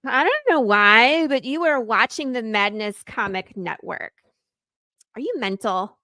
I don't know why, but you were watching the Madness Comic Network. Are you mental?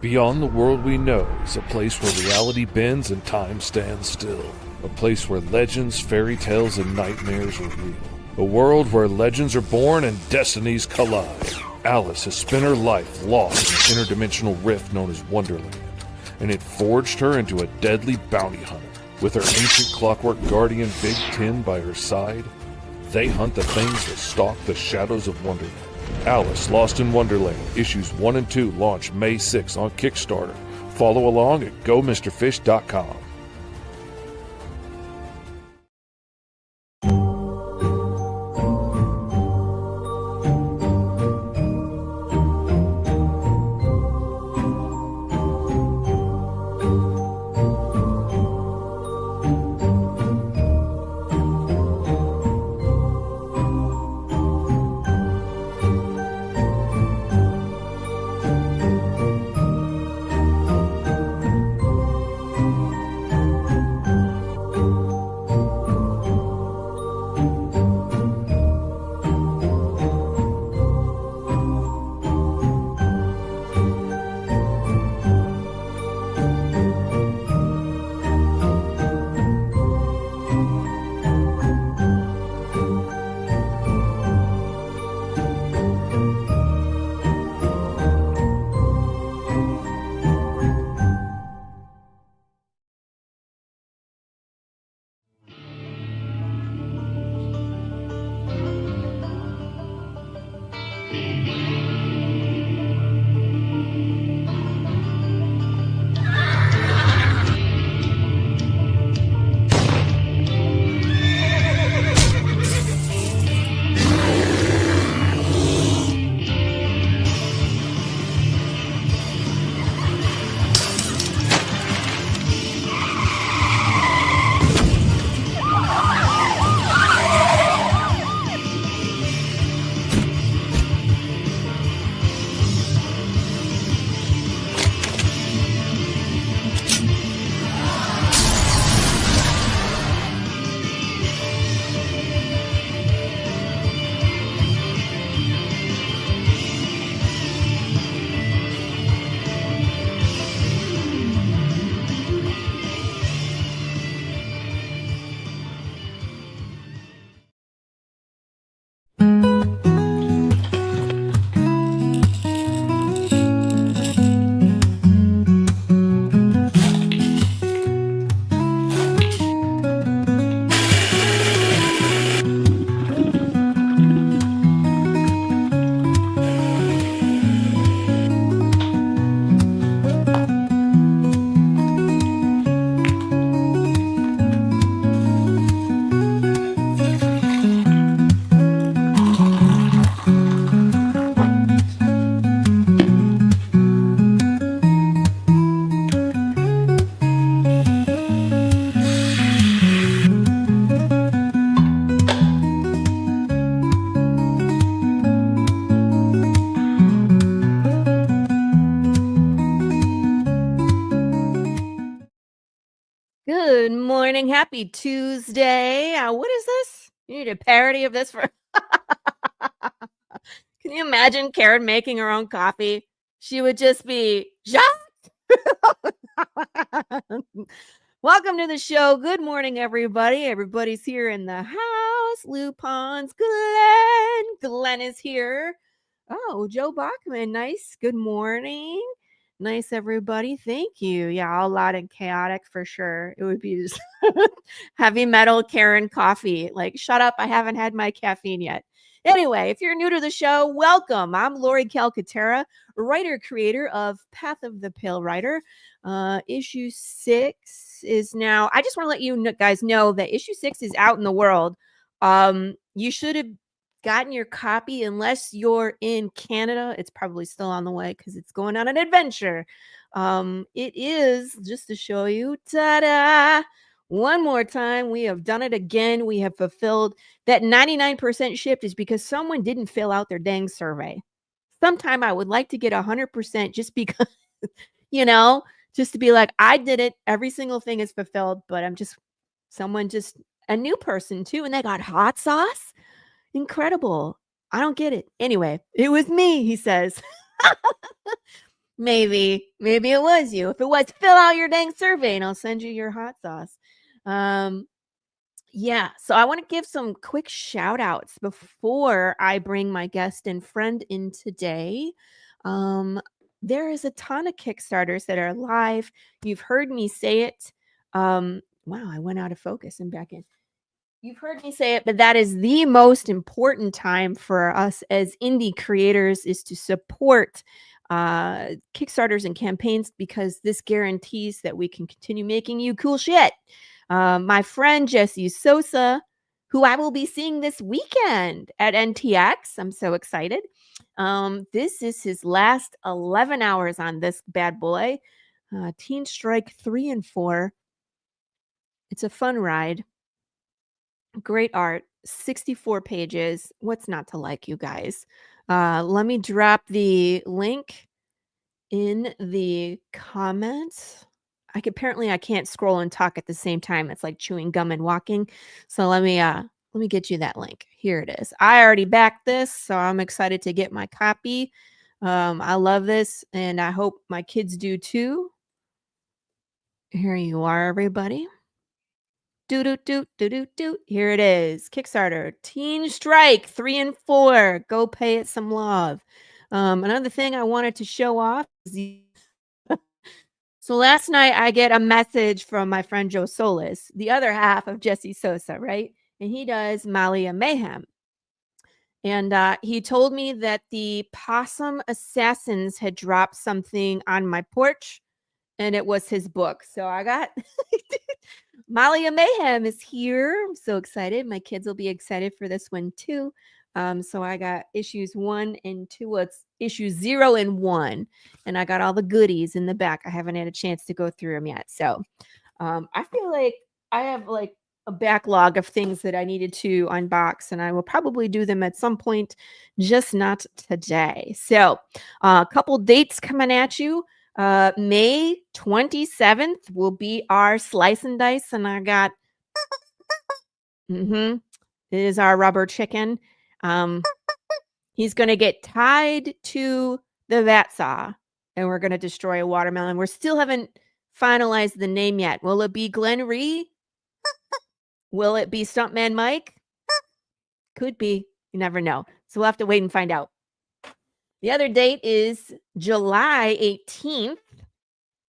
Beyond the world we know is a place where reality bends and time stands still. A place where legends, fairy tales, and nightmares are real. A world where legends are born and destinies collide. Alice has spent her life lost in an interdimensional rift known as Wonderland, and it forged her into a deadly bounty hunter. With her ancient clockwork guardian Big Ten by her side, they hunt the things that stalk the shadows of Wonderland. Alice Lost in Wonderland issues 1 and 2 launch May 6 on Kickstarter. Follow along at GoMrFish.com. Good morning. Happy Tuesday. What is this? You need a parody of this for. Can you imagine Karen making her own coffee? She would just be, Jacques! Welcome to the show. Good morning, everybody. Everybody's here in the house. Lupon's Glenn is here. Oh, Joe Bachman. Nice. Good morning. Nice, everybody. Thank you. Yeah, all loud and chaotic for sure. It would be just heavy metal Karen coffee. Like, shut up. I haven't had my caffeine yet. Anyway, if you're new to the show, welcome. I'm Laurie Calcaterra, writer creator of Path of the Pale Rider. Issue 6 is now. I just want to let you guys know that issue 6 is out in the world. You should have gotten your copy unless you're in Canada. It's probably still on the way because it's going on an adventure. It is, just to show you, ta-da! One more time, we have done it again. We have fulfilled that 99% shipped is because someone didn't fill out their dang survey. Sometime I would like to get 100% just because, you know, just to be like, I did it. Every single thing is fulfilled, but someone just a new person too. And they got hot sauce. Incredible. I don't get it. Anyway, it was me, he says. Maybe it was you. If it was, fill out your dang survey and I'll send you your hot sauce. Yeah, so I want to give some quick shout outs before I bring my guest and friend in today. There is a ton of Kickstarters that are live. You've heard me say it. Wow, I went out of focus and back in. You've heard me say it, but that is the most important time for us as indie creators is to support Kickstarters and campaigns because this guarantees that we can continue making you cool shit. My friend Jesse Sosa, who I will be seeing this weekend at NTX. I'm so excited. This is his last 11 hours on this bad boy. Teen Strike 3 and 4. It's a fun ride. Great art, 64 pages. What's not to like, you guys? Let me drop the link in the comments. Apparently I can't scroll and talk at the same time. It's like chewing gum and walking. So let me get you that link. Here it is. I already backed this, so I'm excited to get my copy. I love this, and I hope my kids do too. Here you are, everybody. Here it is. Kickstarter. Teen Strike 3 and 4. Go pay it some love. Another thing I wanted to show off is so last night I get a message from my friend Joe Solis, the other half of Jesse Sosa, right? And he does Malia Mayhem. And he told me that the Possum Assassins had dropped something on my porch, and it was his book. So I got Malia Mayhem is here. I'm so excited. My kids will be excited for this one too. So I got issues 1 and 2. Well, it's issues 0 and 1. And I got all the goodies in the back. I haven't had a chance to go through them yet. So I feel like I have like a backlog of things that I needed to unbox, and I will probably do them at some point, just not today. So a couple dates coming at you. May 27th will be our slice and dice, and I got it is our rubber chicken. He's going to get tied to the vat saw, and we're going to destroy a watermelon. We still haven't finalized the name yet. Will it be Glenn Ree? Will it be Stuntman Mike? Could be. You never know. So we'll have to wait and find out. The other date is July 18th.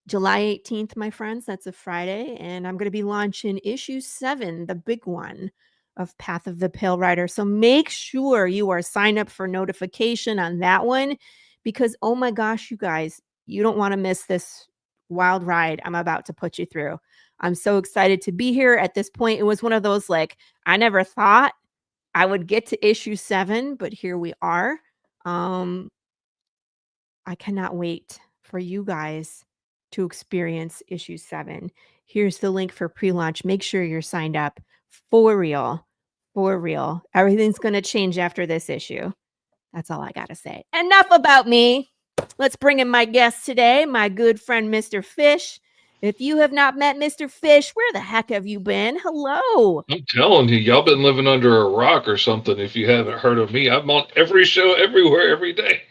July 18th, my friends. That's a Friday. And I'm going to be launching issue 7, the big one of Path of the Pale Rider. So make sure you are signed up for notification on that one because, oh my gosh, you guys, you don't want to miss this wild ride I'm about to put you through. I'm so excited to be here at this point. It was one of those, like, I never thought I would get to issue 7, but here we are. I cannot wait for you guys to experience issue 7. Here's the link for pre-launch. Make sure you're signed up for real. For real. Everything's going to change after this issue. That's all I got to say. Enough about me. Let's bring in my guest today, my good friend, Mr. Fish. If you have not met Mr. Fish, where the heck have you been? Hello. I'm telling you, y'all been living under a rock or something if you haven't heard of me. I'm on every show, everywhere, every day.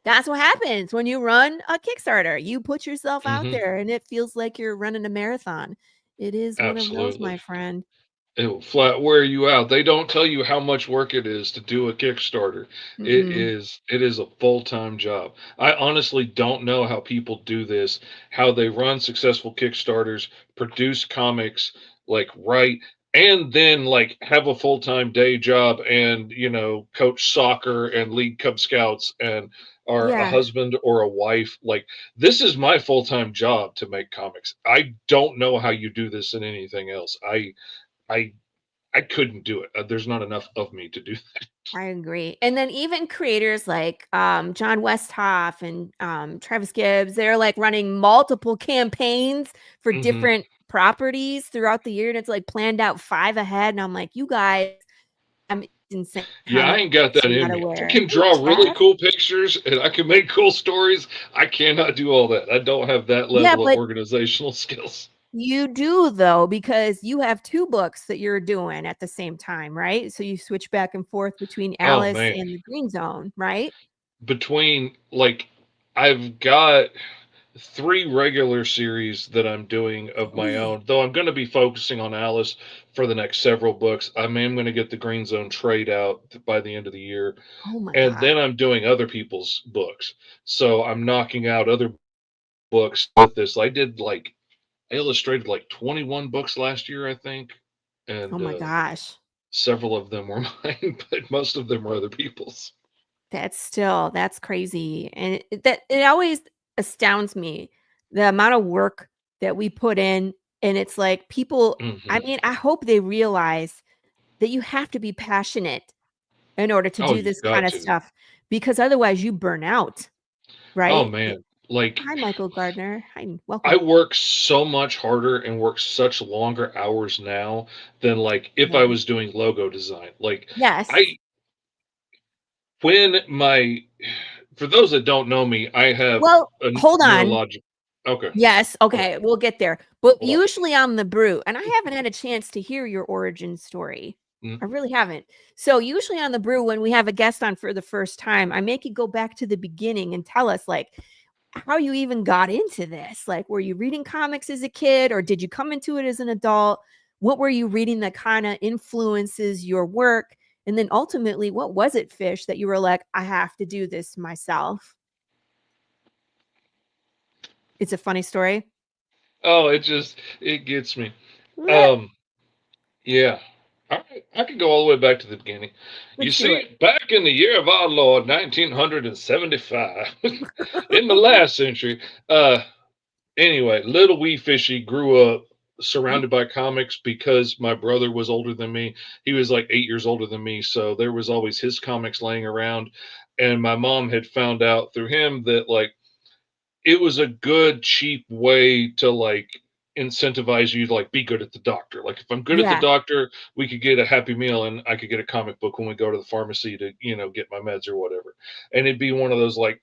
That's what happens when you run a Kickstarter. You put yourself out there and it feels like you're running a marathon. It is one of those, Absolutely. my friend. It will flat wear you out. They don't tell you how much work it is to do a Kickstarter. Mm-mm. It is a full-time job. I honestly don't know how people do this, how they run successful Kickstarters, produce comics, like, write, and then, like, have a full-time day job and, coach soccer and lead Cub Scouts and are a Yeah, husband or a wife. Like, this is my full-time job to make comics. I don't know how you do this in anything else. I I couldn't do it. There's not enough of me to do that. I agree. And then even creators like John Westhoff and Travis Gibbs, they're like running multiple campaigns for Mhm. different properties throughout the year. And it's like planned out 5 ahead. And I'm like, you guys, I'm insane how Yeah, I many ain't got hats that you in gotta me. I wear. can You draw really can. cool pictures and I can make cool stories. I cannot do all that. I don't have that Yeah, level of but organizational skills. you do though, because you have 2 books that you're doing at the same time, right? So you switch back and forth between Oh Alice man. and the Green Zone, right? Between like I've got 3 regular series that I'm doing of my 3. own, though I'm gonna be focusing on Alice for the next several books. I am gonna get the Green Zone trade out by the end of the year, Oh my and god. then I'm doing other people's books. So I'm knocking out other books with this. I illustrated like 21 books last year, I think, Oh and my gosh. several of them were mine, but most of them were other people's. That's crazy. And it always astounds me the amount of work that we put in. And it's like people, I Hmm. mean, I hope they realize that you have to be passionate in order to Oh, do you've this kind got of to. stuff because otherwise you burn out, Oh right? man, like Hi, Michael Gardner. Hi, I welcome. work so much harder and work such longer hours now than like if I Yeah. was doing logo design. Like Yes. I when my for those that don't know me, I have Well, a hold on. neurologic. Okay. Yes, Okay. okay, we'll get there. But Hold on. usually on the brew, and I haven't had a chance to hear your origin story. I Mm. really haven't. So usually on the brew, when we have a guest on for the first time, I make you go back to the beginning and tell us like how you even got into this. Like, were you reading comics as a kid, or did you come into it as an adult? What were you reading that kind of influences your work? And then ultimately, what was it, Fish, that you were like, I have to do this myself? It's a funny story. Oh, it gets me. Let, Um Yeah. I could go all the way back to the beginning. You let's do it. see, back in the year of our Lord, 1975, in the last century, anyway, little wee fishy grew up surrounded by comics because my brother was older than me. He was like 8 years older than me, so there was always his comics laying around. And my mom had found out through him that like it was a good cheap way to like incentivize you to like be good at the doctor. Like if I'm good at the Yeah. doctor, we could get a happy meal and I could get a comic book when we go to the pharmacy to, get my meds or whatever. And it'd be one of those like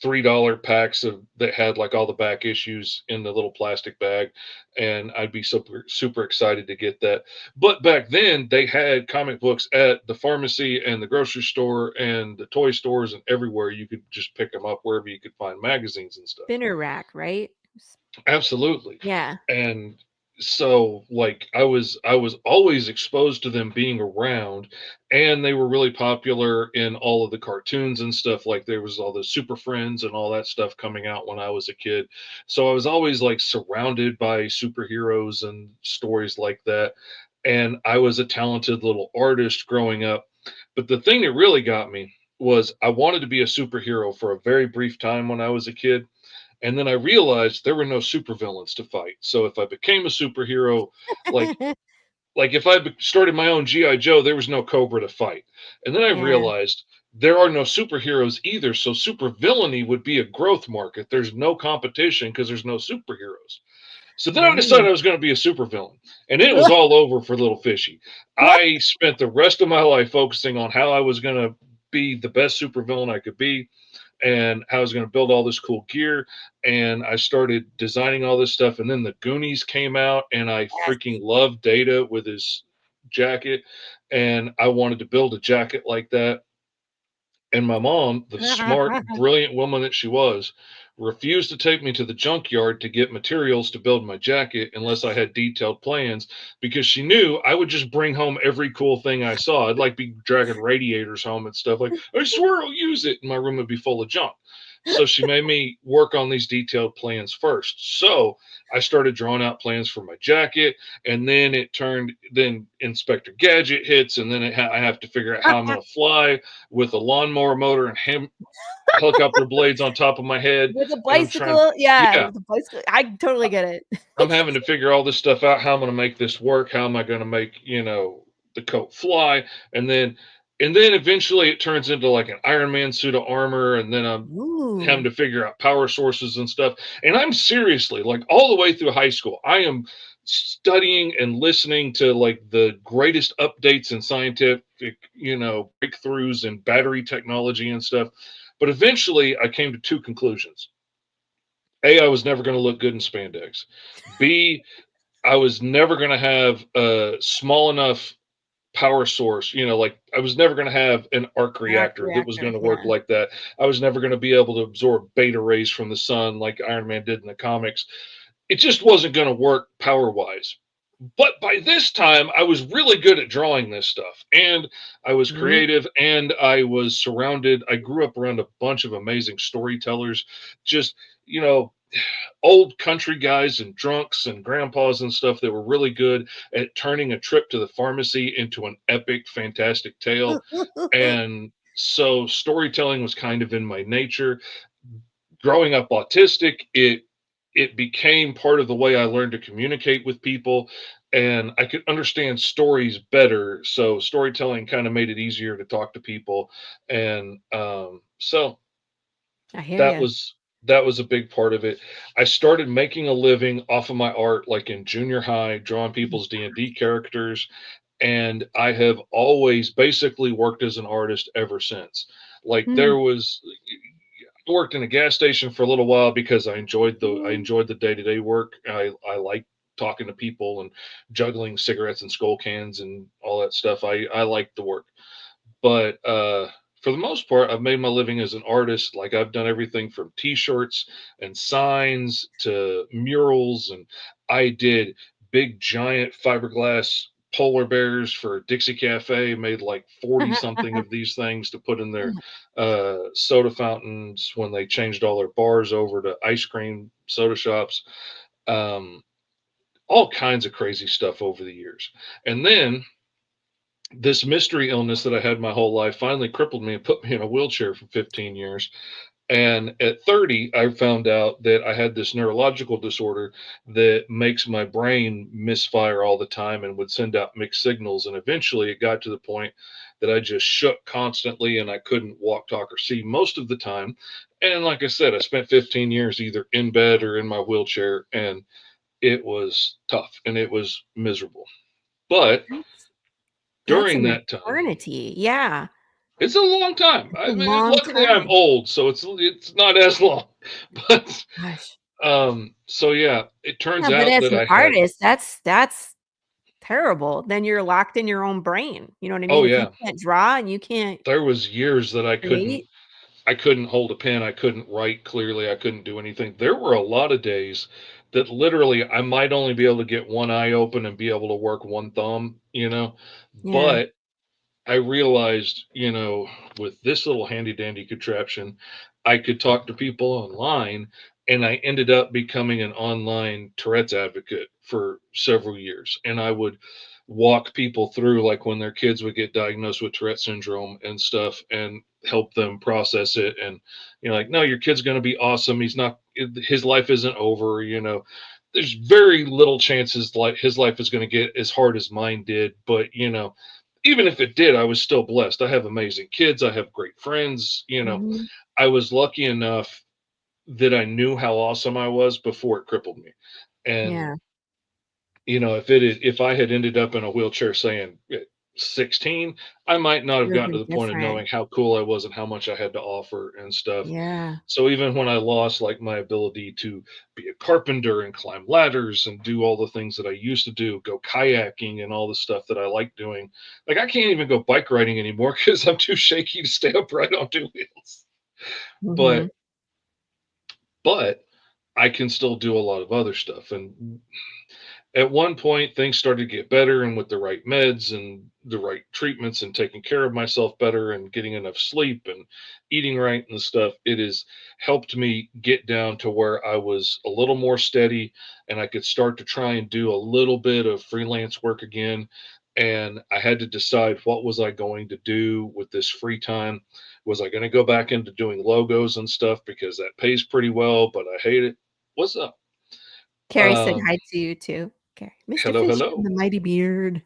$3 packs of that had like all the back issues in the little plastic bag, and I'd be super super excited to get that. But back then they had comic books at the pharmacy and the grocery store and the toy stores and everywhere. You could just pick them up wherever you could find magazines and stuff. Spinner rack, right? Absolutely. Yeah. And so like I was always exposed to them being around, and they were really popular in all of the cartoons and stuff. Like there was all the Super Friends and all that stuff coming out when I was a kid. So I was always like surrounded by superheroes and stories like that. And I was a talented little artist growing up. But the thing that really got me was I wanted to be a superhero for a very brief time when I was a kid, and then I realized there were no supervillains to fight. So if I became a superhero, like if I started my own GI Joe, there was no Cobra to fight. And then I Yeah. realized there are no superheroes either. So supervillainy would be a growth market. There's no competition because there's no superheroes. So then I decided Right. I was going to be a supervillain, and it was all over for Little Fishy. I spent the rest of my life focusing on how I was going to be the best supervillain I could be, and how I was going to build all this cool gear. And I started designing all this stuff. And then the Goonies came out, and I freaking Yes. loved Data with his jacket. And I wanted to build a jacket like that. And my mom, the smart, brilliant woman that she was, refused to take me to the junkyard to get materials to build my jacket unless I had detailed plans because she knew I would just bring home every cool thing I saw. I'd like be dragging radiators home and stuff like, I swear I'll use it. And my room would be full of junk. So she made me work on these detailed plans first. So I started drawing out plans for my jacket, and then then Inspector Gadget hits, and then I have to figure out how I'm going to fly with a lawnmower motor and helicopter blades on top of my head, With a and I'm trying, bicycle, yeah, yeah, with a bicycle, I totally get it. I'm having to figure all this stuff out. How I'm going to make this work? How am I going to make the coat fly? And then eventually it turns into like an Iron Man suit of armor, and then I'm having Ooh. to figure out power sources and stuff. And I'm seriously like all the way through high school, I am studying and listening to like the greatest updates in scientific, breakthroughs in battery technology and stuff. But eventually I came to two conclusions. A, I was never going to look good in spandex. B, I was never going to have a small enough power source. Like I was never going to have an arc Arc reactor that was reactor, going to work yeah. like that. I was never going to be able to absorb beta rays from the sun like Iron Man did in the comics. It just wasn't going to work power wise. But by this time, I was really good at drawing this stuff, and I was Mhm. creative, and I was surrounded. I grew up around a bunch of amazing storytellers, just, you know, old country guys and drunks and grandpas and stuff that were really good at turning a trip to the pharmacy into an epic, fantastic tale. And so storytelling was kind of in my nature. Growing up autistic, it became part of the way I learned to communicate with people, and I could understand stories better. So storytelling kind of made it easier to talk to people, and so I hear that you. was that was a big part of it. I started making a living off of my art, like in junior high, drawing people's D&D characters, and I have always basically worked as an artist ever since. Like Mm. there was I worked in a gas station for a little while because I Mm. enjoyed the day-to-day work. I like talking to people and juggling cigarettes and skull cans and all that stuff. I like the work. But for the most part, I've made my living as an artist. Like I've done everything from T-shirts and signs to murals, and I did big giant fiberglass polar bears for Dixie Cafe. Made like 40 something of these things to put in Oh their my soda fountains when they changed all their bars over to ice cream soda shops. Um, all kinds of crazy stuff over the years, and then this mystery illness that I had my whole life finally crippled me and put me in a wheelchair for 15 years. And at 30, I found out that I had this neurological disorder that makes my brain misfire all the time and would send out mixed signals. And eventually it got to the point that I just shook constantly and I couldn't walk, talk, or see most of the time. And like I said, I spent 15 years either in bed or in my wheelchair, and it was tough and it was miserable. But That's that's during an that time, eternity, yeah. it's a long time. It's I a mean, long luckily I'm time. old, so it's not as long. But Gosh. so yeah, it Yeah, turns but out as that an I had, artist, that's terrible. Then you're locked in your own brain, you know what I oh mean? If you yeah, can't draw and you can't there was years that create. I couldn't hold a pen, I couldn't write clearly, I couldn't do anything. There were a lot of days that literally I might only be able to get one eye open and be able to work one thumb. Yeah. But I realized, with this little handy dandy contraption, I could talk to people online, and I ended up becoming an online Tourette's advocate for several years. And I would walk people through, like when their kids would get diagnosed with Tourette syndrome and stuff, and help them process it. And, like, no, your kid's going to be awesome. His life isn't over. There's very little chances like his life is going to get as hard as mine did. But, even if it did, I was still blessed. I have amazing kids. I have great friends. Mhm. I was lucky enough that I knew how awesome I was before it crippled me. And Yeah. if I had ended up in a wheelchair saying, 16, I might not It have would have gotten to been the point of different. knowing how cool I was and how much I had to offer and stuff. Yeah. So even when I lost like my ability to be a carpenter and climb ladders and do all the things that I used to do, go kayaking and all the stuff that I like doing, like I can't even go bike riding anymore because I'm too shaky to stay upright on two wheels. But Mhm. but I can still do a lot of other stuff. And at one point things started to get better, and with the right meds and the right treatments and taking care of myself better and getting enough sleep and eating right and stuff, it has helped me get down to where I was a little more steady and I could start to try and do a little bit of freelance work again. And I had to decide, what was I going to do with this free time? Was I going to go back into doing logos and stuff because that pays pretty well, but I hate it? What's up? Carrie said um hi to you too. Okay. Mr. Hello, Fish and hello. the Mighty Beard.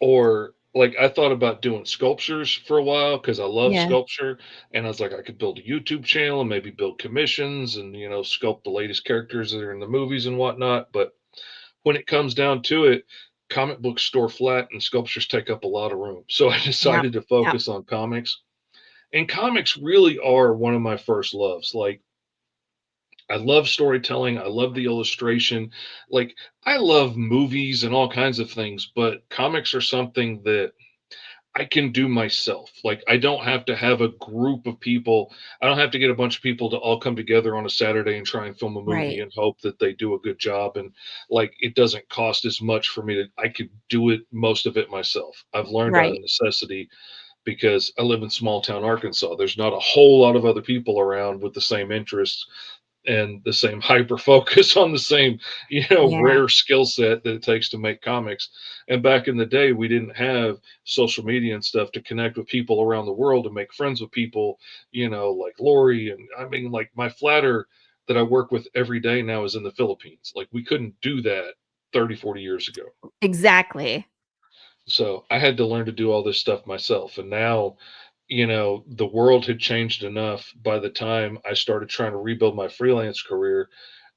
Or like I thought about doing sculptures for a while because I love Yeah. sculpture, and I was like, I could build a YouTube channel and maybe build commissions and sculpt the latest characters that are in the movies and whatnot. But when it comes down to it, comic books store flat and sculptures take up a lot of room. So I Yep. decided to Yep. focus on comics. And comics really are one of my first loves. Like I love storytelling. I love the illustration. Like I love movies and all kinds of things, but comics are something that I can do myself. Like I don't have to have a group of people. I don't have to get a bunch of people to all come together on a Saturday and try and film a movie Right. and hope that they do a good job. And like it doesn't cost as much for me to, I could do it, most of it myself. I've learned out of Right. necessity because I live in small town Arkansas. There's not a whole lot of other people around with the same interests and the same hyper focus on the same, Yeah. rare skill set that it takes to make comics. And back in the day, we didn't have social media and stuff to connect with people around the world and make friends with people, like Laurie. And I mean, like my flatter that I work with every day now is in the Philippines. Like we couldn't do that 30, 40 years ago. Exactly. So I had to learn to do all this stuff myself. And now, the world had changed enough by the time I started trying to rebuild my freelance career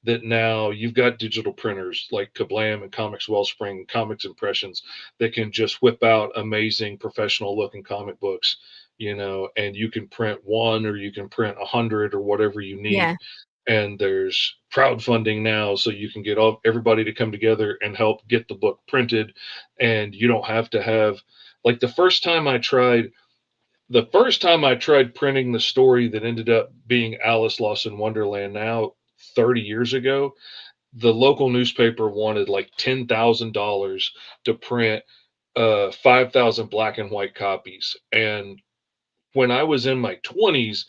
that now you've got digital printers like Kablam and Comics Wellspring, Comics Impressions that can just whip out amazing professional looking comic books, and you can print one or you can print 100 or whatever you need. Yeah. And there's crowdfunding now, so you can get all everybody to come together and help get the book printed, and you don't have to have, like, the first time I tried printing the story that ended up being Alice Lost in Wonderland now 30 years ago, the local newspaper wanted like $10,000 to print 5,000 black and white copies. And when I was in my 20s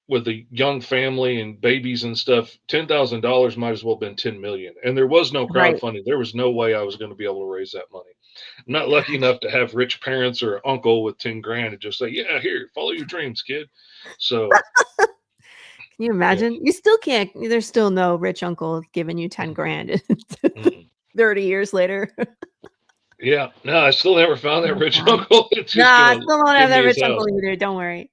with a young family and babies and stuff, $10,000 might as well have been 10 million. And there was no Right. crowdfunding. There was no way I was going to be able to raise that money. I'm not lucky Gosh. enough to have rich parents or an uncle with 10 grand and just say, yeah, here, follow your dreams, kid. So, Can you yeah. imagine? You still can't there's still no rich uncle giving you 10 grand Mm-mm. 30 years later. Yeah. No, I still never found that Oh rich gosh. uncle that's Nah, just I going to still don't give have that me his rich house. uncle either, don't worry.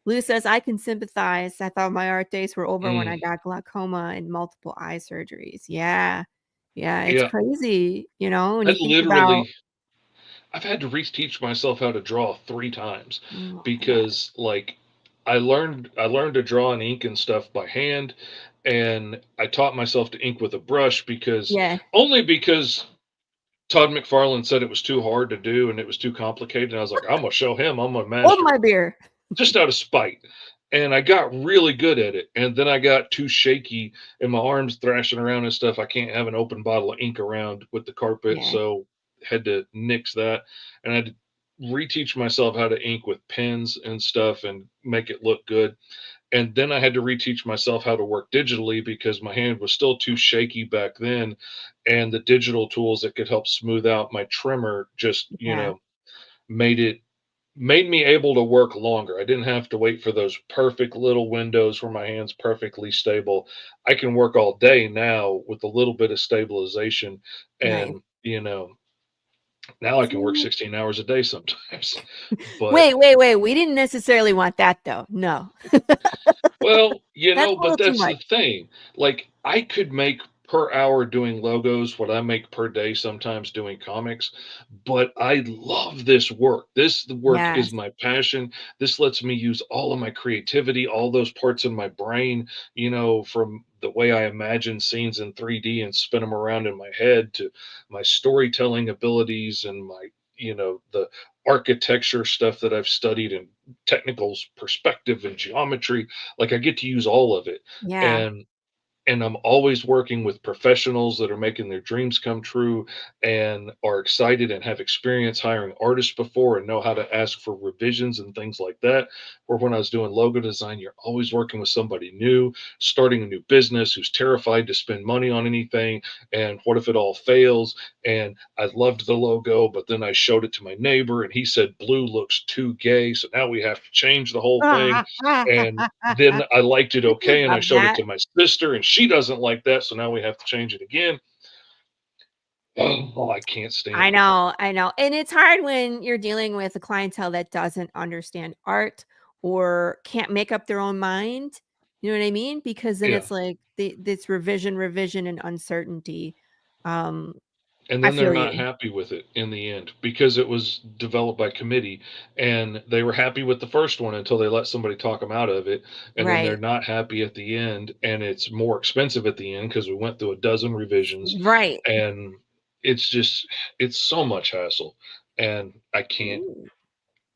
Lou says, "I can sympathize. I thought my art days were over when Mm, I got glaucoma and multiple eye surgeries." Yeah. Yeah, it's yeah. crazy, when I you think about literally, I've had to reteach myself how to draw 3 times oh my god. because, like, I learned to draw in ink and stuff by hand, and I taught myself to ink with a brush because Yeah. only because Todd McFarlane said it was too hard to do and it was too complicated. And I was like, I'm gonna show him I'm a Hold master my beer. just out of spite. And I got really good at it. And then I got too shaky and my arms thrashing around and stuff. I can't have an open bottle of ink around with the carpet. Yeah. So had to nix that. And I had to reteach myself how to ink with pens and stuff and make it look good. And then I had to reteach myself how to work digitally because my hand was still too shaky back then. And the digital tools that could help smooth out my trimmer just, Yeah. made it made me able to work longer. I didn't have to wait for those perfect little windows where my hand's perfectly stable. I can work all day now with a little bit of stabilization. Nice. And, now I can work See? 16 hours a day sometimes. But, Wait, wait, wait. We didn't necessarily want that though. No. well, That's a but little too that's much. the thing. Like, I could make per hour doing logos, what I make per day sometimes doing comics, but I love this work. This the work is Yes. my passion. This lets me use all of my creativity, all those parts in my brain, from the way I imagine scenes in 3D and spin them around in my head to my storytelling abilities and the architecture stuff that I've studied and technical perspective and geometry. Like I get to use all of it. Yeah. And I'm always working with professionals that are making their dreams come true and are excited and have experience hiring artists before and know how to ask for revisions and things like that. Or when I was doing logo design, you're always working with somebody new, starting a new business who's terrified to spend money on anything. And what if it all fails? And I loved the logo, but then I showed it to my neighbor and he said blue looks too gay. So now we have to change the whole thing. And then I liked it okay, and I Love showed it that. to my sister, and she doesn't like that, so now we have to change it again. Oh, I can't stand it. I know, and it's hard when you're dealing with a clientele that doesn't understand art or can't make up their own mind, you know what I mean? Because then Yeah, it's like this revision, revision, and uncertainty. Um, and I then they're feel not you. happy with it in the end because it was developed by committee, and they were happy with the first one until they let somebody talk them out of it, and then they're Right, not happy at the end, and it's more expensive at the end because we went through a dozen revisions, right. and it's just it's so much hassle, and I can't. Ooh.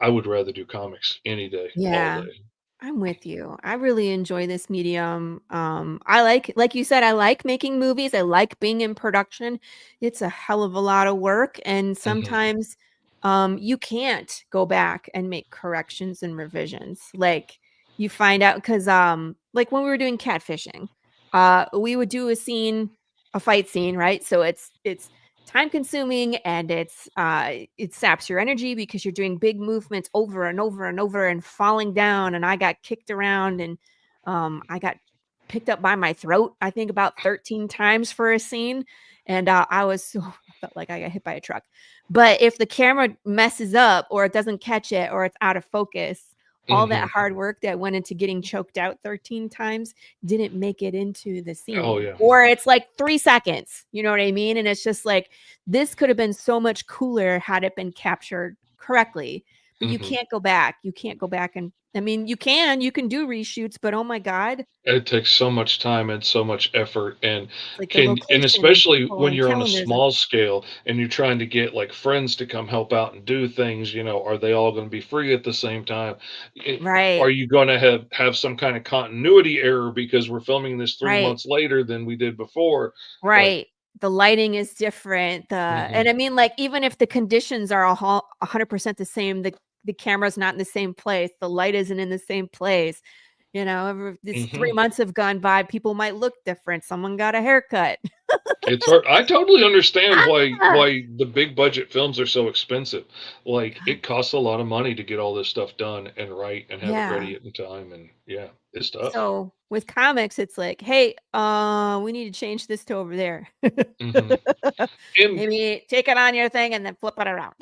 I would rather do comics any day, all Yeah. day. I'm with you. I really enjoy this medium. I like you said, I like making movies. I like being in production. It's a hell of a lot of work, and Mhm. sometimes you can't go back and make corrections and revisions. Like you find out because like when we were doing catfishing, we would do a fight scene, right? So it's time consuming and it saps your energy because you're doing big movements over and over and over and falling down, and I got kicked around, and I got picked up by my throat I think about 13 times for a scene, and I was so I felt like I got hit by a truck. But if the camera messes up or it doesn't catch it or it's out of focus, all that Mhm. hard work that went into getting choked out 13 times didn't make it into the Oh, scene, yeah. or it's like 3 seconds, you know what I mean? And it's just like, this could have been so much cooler had it been captured correctly, but you Mhm. can't go back. You can't go back and I mean, you can do reshoots, but oh my god, It takes so much time and so much effort it's like the and location and especially people when and you're on a calendars and small scale and you're trying to get, like, friends to come help out and do things, are they all gonna be free at the same time? Are right, you gonna have some kind of continuity error because we're filming this 3 right. months later than we did before? Like Right. The lighting is different, and mhm, I mean, like, even if the conditions are 100% the same, the camera's not in the same place, the light isn't in the same place, this 3 mhm. months have gone by, people might look different, someone got a haircut. It's hard. I totally understand why Ah! the big budget films are so expensive. Like, it costs a lot of money to get all this stuff done and right and have it Yeah. ready in time, and yeah, it's tough. So, with comics, it's like, "Hey, we need to change this to over there." Mhm. And Maybe take it on your thing and then flip it around.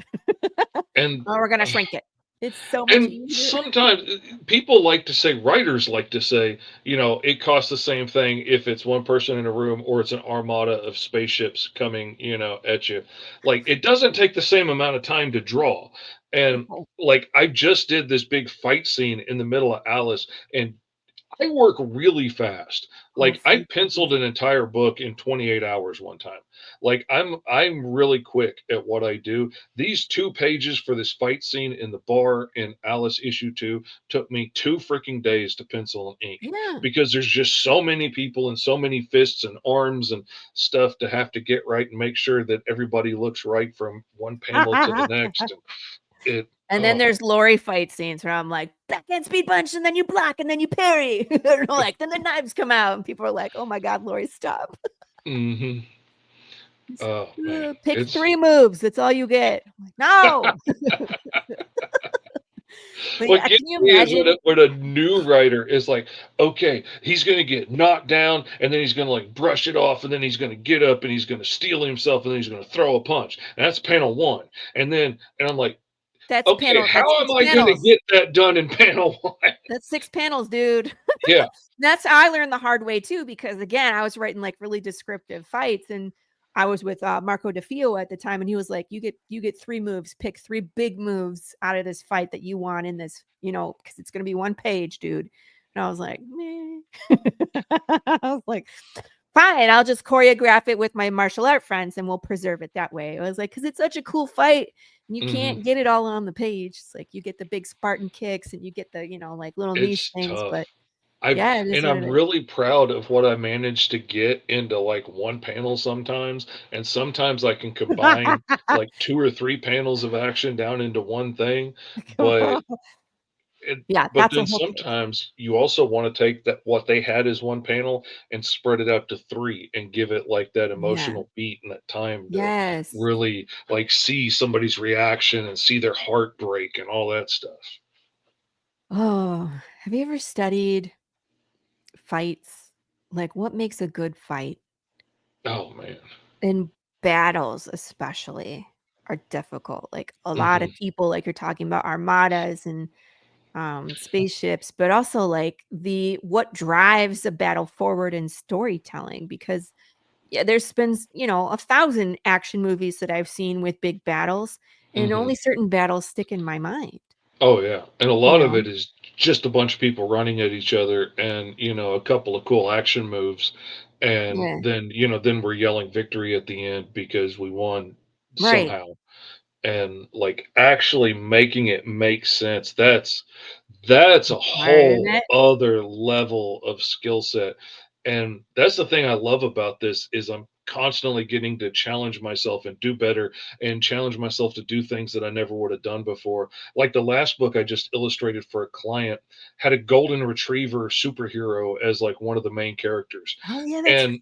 and Oh, we're gonna shrink it. It's so much and easier. sometimes people like to say, writers like to say, it costs the same thing if it's one person in a room or it's an armada of spaceships coming, at you. Like, it doesn't take the same amount of time to draw. And No. like, I just did this big fight scene in the middle of Alice, and I work really fast. Oh, Like, I fight scenes. penciled an entire book in 28 hours one time. Like, I'm really quick at what I do. These 2 pages for this fight scene in the bar in Alice issue 2 took me 2 freaking days to pencil and ink Yeah. because there's just so many people and so many fists and arms and stuff to have to get right and make sure that everybody looks right from one panel to the next, and it And then oh, there's Laurie fight scenes where I'm like, backhand speed punch, and then you block, and then you parry. Like, then the knives come out, and people are like, "Oh my god, Laurie, stop! mhm. Oh, man. Pick It's 3 moves. That's all you get." I'm like, "No!" But What yeah, gets can you me is imagine? when a new writer is like, okay, he's gonna get knocked down, and then he's gonna like brush it off, and then he's gonna get up and he's gonna steel himself, and then he's gonna throw a punch. And that's panel one. And I'm like, okay, That's how am 6 I gonna panels. get that done in panel one? That's 6 panels, dude. Yeah. That's how I learned the hard way too, because again, I was writing like really descriptive fights, and I was with Marco DeFio at the time, and he was like, "You get 3 moves. Pick 3 big moves out of this fight that you want in this, because it's gonna be 1 page, dude." And I was like, "Meh." I was like, "Fine, I'll just choreograph it with my martial art friends, and we'll preserve it that way." I was like, "Because it's such a cool fight, and you Hmm. can't get it all on the page. It's like you get the big Spartan kicks, and you get the like little niche It's things, tough. but." Yeah, it is what I'm it is. really proud of what I managed to get into like one panel sometimes, and sometimes I can combine like 2 or 3 panels of action down into one thing. But Yeah, but that's a then whole case. sometimes you also want to take that what they had as one panel and spread it out to three and give it like that Yeah. emotional beat and that time to Yes. really like see somebody's reaction and see their heart break and all that stuff. Oh, have you ever studied fights? Like, what makes a good fight? Oh man. And battles, especially, are difficult. Like, a lot Hmm. of people, like you're talking about armadas and spaceships, but also like the what drives a battle forward in storytelling. Because yeah, there's been 1,000 action movies that I've seen with big battles, and Hmm. only certain battles stick in my mind. Oh yeah, and a You lot of know, it is just a bunch of people running at each other, and a couple of cool action moves, and yeah, then we're yelling victory at the end because we won right. somehow, and like actually making it make sense. That's a Learn whole it. other level of skill set, and that's the thing I love about this is I'm constantly getting to challenge myself and do better and challenge myself to do things that I never would have done before. Like the last book I just illustrated for a client had a golden retriever superhero as like one of the main characters. Oh yeah, that's And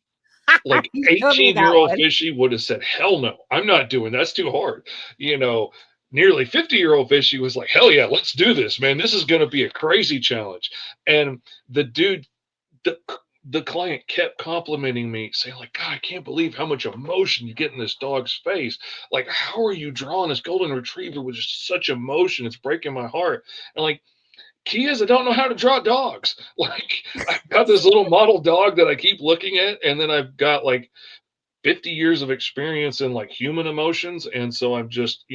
like you showed me that 18-year-old one. Fishy would have said, "Hell no, I'm not doing that's too hard." You know, Nearly 50-year-old Fishy was like, "Hell yeah, let's do this, man. This is going to be a crazy challenge." And the dude, the the client kept complimenting me, saying like, "God, I can't believe how much emotion you get in this dog's face. Like, how are you drawing this golden retriever with just such emotion? It's breaking my heart." And like, key is I don't know how to draw dogs. Like, I've got this little model dog that I keep looking at, and then I've got like 50 years of experience in like human emotions. And so I'm just,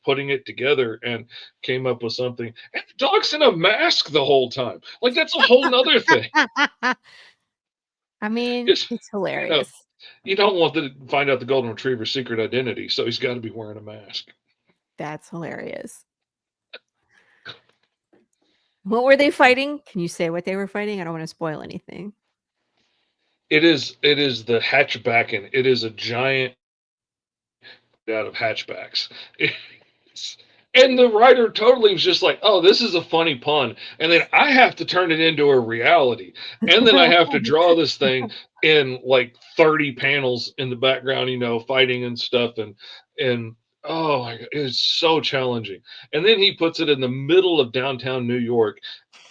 putting it together and came up with something. And the dog's in a mask the whole time. Like, that's a whole nother thing. I mean, Just, it's you know, hilarious. you don't want to find out the golden retriever's secret identity. So he's got to be wearing a mask. That's hilarious. What were they fighting? Can you say what they were fighting? I don't want to spoil anything. It is the hatchback, and it is a giant out of hatchbacks. It's- and the writer totally was just like, "Oh, this is a funny pun," and then I have to turn it into a reality, and then I have to draw this thing in like 30 panels in the background, fighting and stuff, and oh my god, it's so challenging. And then he puts it in the middle of downtown New York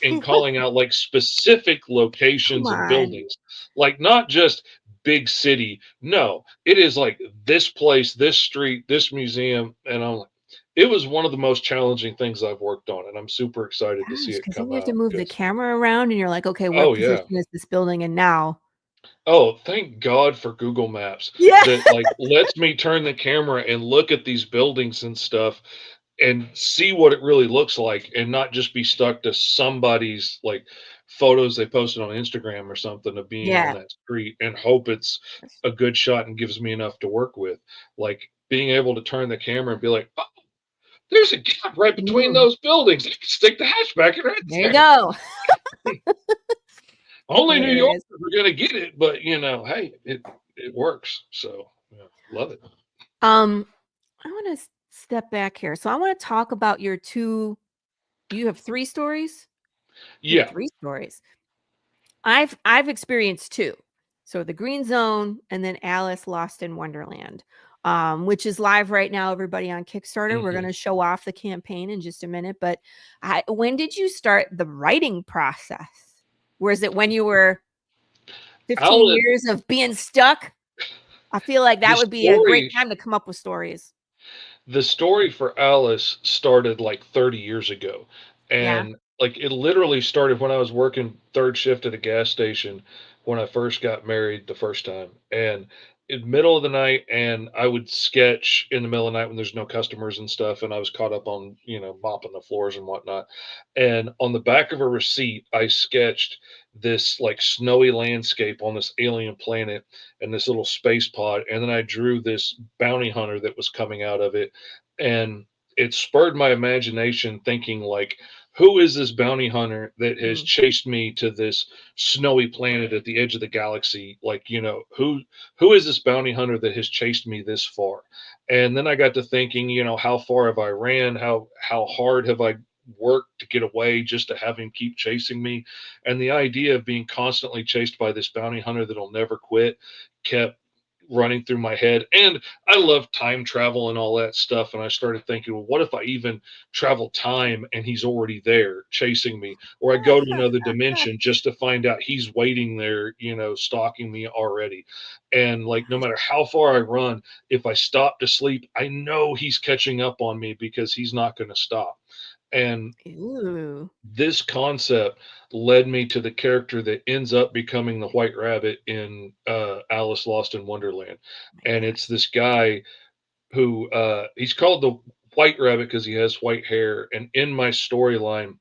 and calling out like specific Come locations and on. buildings, like not just big city. No, it is like this place, this street, this museum, and I'm like, it was one of the most challenging things I've worked on, and I'm super excited to see Gosh, it because then come you have to out. move the Because camera around and you're like, okay, what oh yeah, position is this building in now? oh thank God for Google Maps Yeah. that like lets me turn the camera and look at these buildings and stuff and see what it really looks like and not just be stuck to somebody's like photos they posted on Instagram or something of being on Yeah. that street and hope it's a good shot and gives me enough to work with. Like being able to turn the camera and be like, "Oh, there's a gap right between Mm, those buildings. I can stick the hatchback in right there you there." go. Only New Yorkers Hilarious. are gonna get it, but hey, it works. So yeah, love it. Um, I want to step back here. So I want to talk about your two. You have 3 stories. You have Yeah. 3 stories. I've experienced 2. So the Green Zone and then Alice Lost in Wonderland, which is live right now, everybody on Kickstarter. We're Hmm. gonna show off the campaign in just a minute. But when did you start the writing process? Was it when you were 15 Alice, years of being stuck? I feel like the that would be a great story time to come up with stories. the story for Alice started like 30 years ago. Yeah. And like, it literally started when I was working third shift at a gas station when I first got married the first time, and in middle of the night, and I would sketch in the middle of the night when there's no customers and stuff, and I was caught up on, mopping the floors and whatnot, and on the back of a receipt, I sketched this, like, snowy landscape on this alien planet and this little space pod, and then I drew this bounty hunter that was coming out of it, and it spurred my imagination thinking, like, who is this bounty hunter that has Mm. chased me to this snowy planet at the edge of the galaxy? Like, who is this bounty hunter that has chased me this far? And then I got to thinking, how far have I ran? How hard have I worked to get away just to have him keep chasing me? And the idea of being constantly chased by this bounty hunter that'll never quit kept running through my head. And I love time travel and all that stuff. And I started thinking, well, what if I even travel time and he's already there chasing me? Or I go to another dimension just to find out he's waiting there, stalking me already. And like, no matter how far I run, if I stop to sleep, I know he's catching up on me because he's not going to stop. And Ooh. this concept led me to the character that ends up becoming the White Rabbit in Alice Lost in Wonderland, My and God. it's this guy who he's called the White Rabbit because he has white hair. And in my storyline,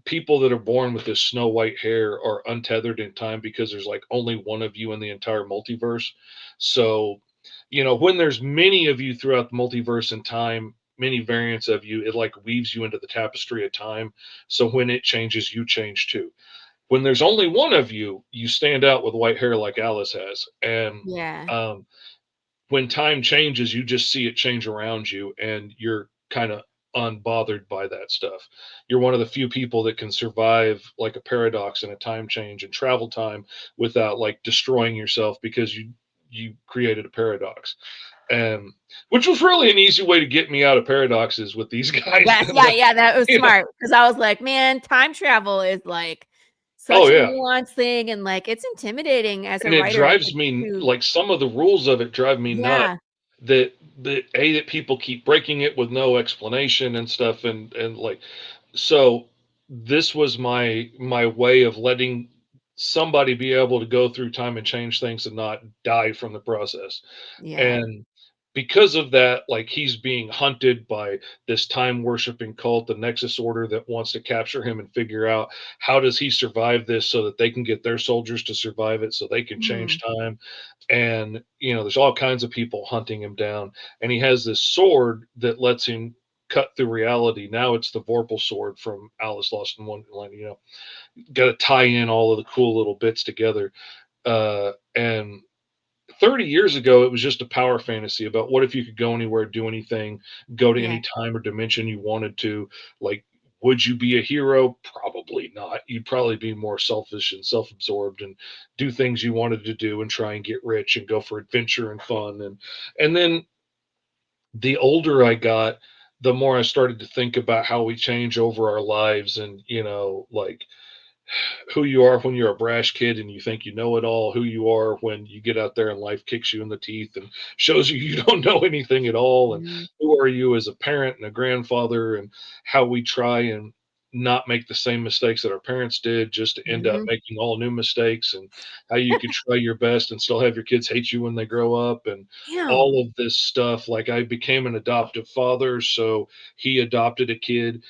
people that are born with this snow white hair are untethered in time because there's like only one of you in the entire multiverse. So, when there's many of you throughout the multiverse and time, many variants of you, it like weaves you into the tapestry of time. So when it changes, you change too. When there's only one of you, you stand out with white hair like Alice has. And Yeah. um, when time changes, you just see it change around you and you're kind of unbothered by that stuff. You're one of the few people that can survive like a paradox and a time change and travel time without like destroying yourself because you created a paradox. And which was really an easy way to get me out of paradoxes with these guys. Yes, yeah, yeah, that was you know, smart because I was like, "Man, time travel is, like, oh such a yeah. nuanced thing, and, like, it's intimidating as a And it writer drives me to." like some of the rules of it drive me nuts Yeah, that people keep breaking it with no explanation and stuff and like so this was my way of letting somebody be able to go through time and change things and not die from the process. yeah, And because of that, like he's being hunted by this time worshiping cult, the Nexus Order, that wants to capture him and figure out how does he survive this so that they can get their soldiers to survive it so they can change mm, time. And there's all kinds of people hunting him down, and he has this sword that lets him cut through reality. Now it's the Vorpal sword from Alice Lost in Wonderland. Got to tie in all of the cool little bits together. And 30 years ago, it was just a power fantasy about what if you could go anywhere, do anything, go to yeah, any time or dimension you wanted to. Like, would you be a hero? Probably not. You'd probably be more selfish and self absorbed and do things you wanted to do and try and get rich and go for adventure and fun. And then the older I got, the more I started to think about how we change over our lives and, like who you are when you're a brash kid and you think you know it all, who you are when you get out there and life kicks you in the teeth and shows you you don't know anything at all, and mhm, who are you as a parent and a grandfather, and how we try and not make the same mistakes that our parents did just to end up mhm. making all new mistakes, and how you could try your best and still have your kids hate you when they grow up, and Damn. all of this stuff. Like, I became an adoptive father, so he adopted a kid.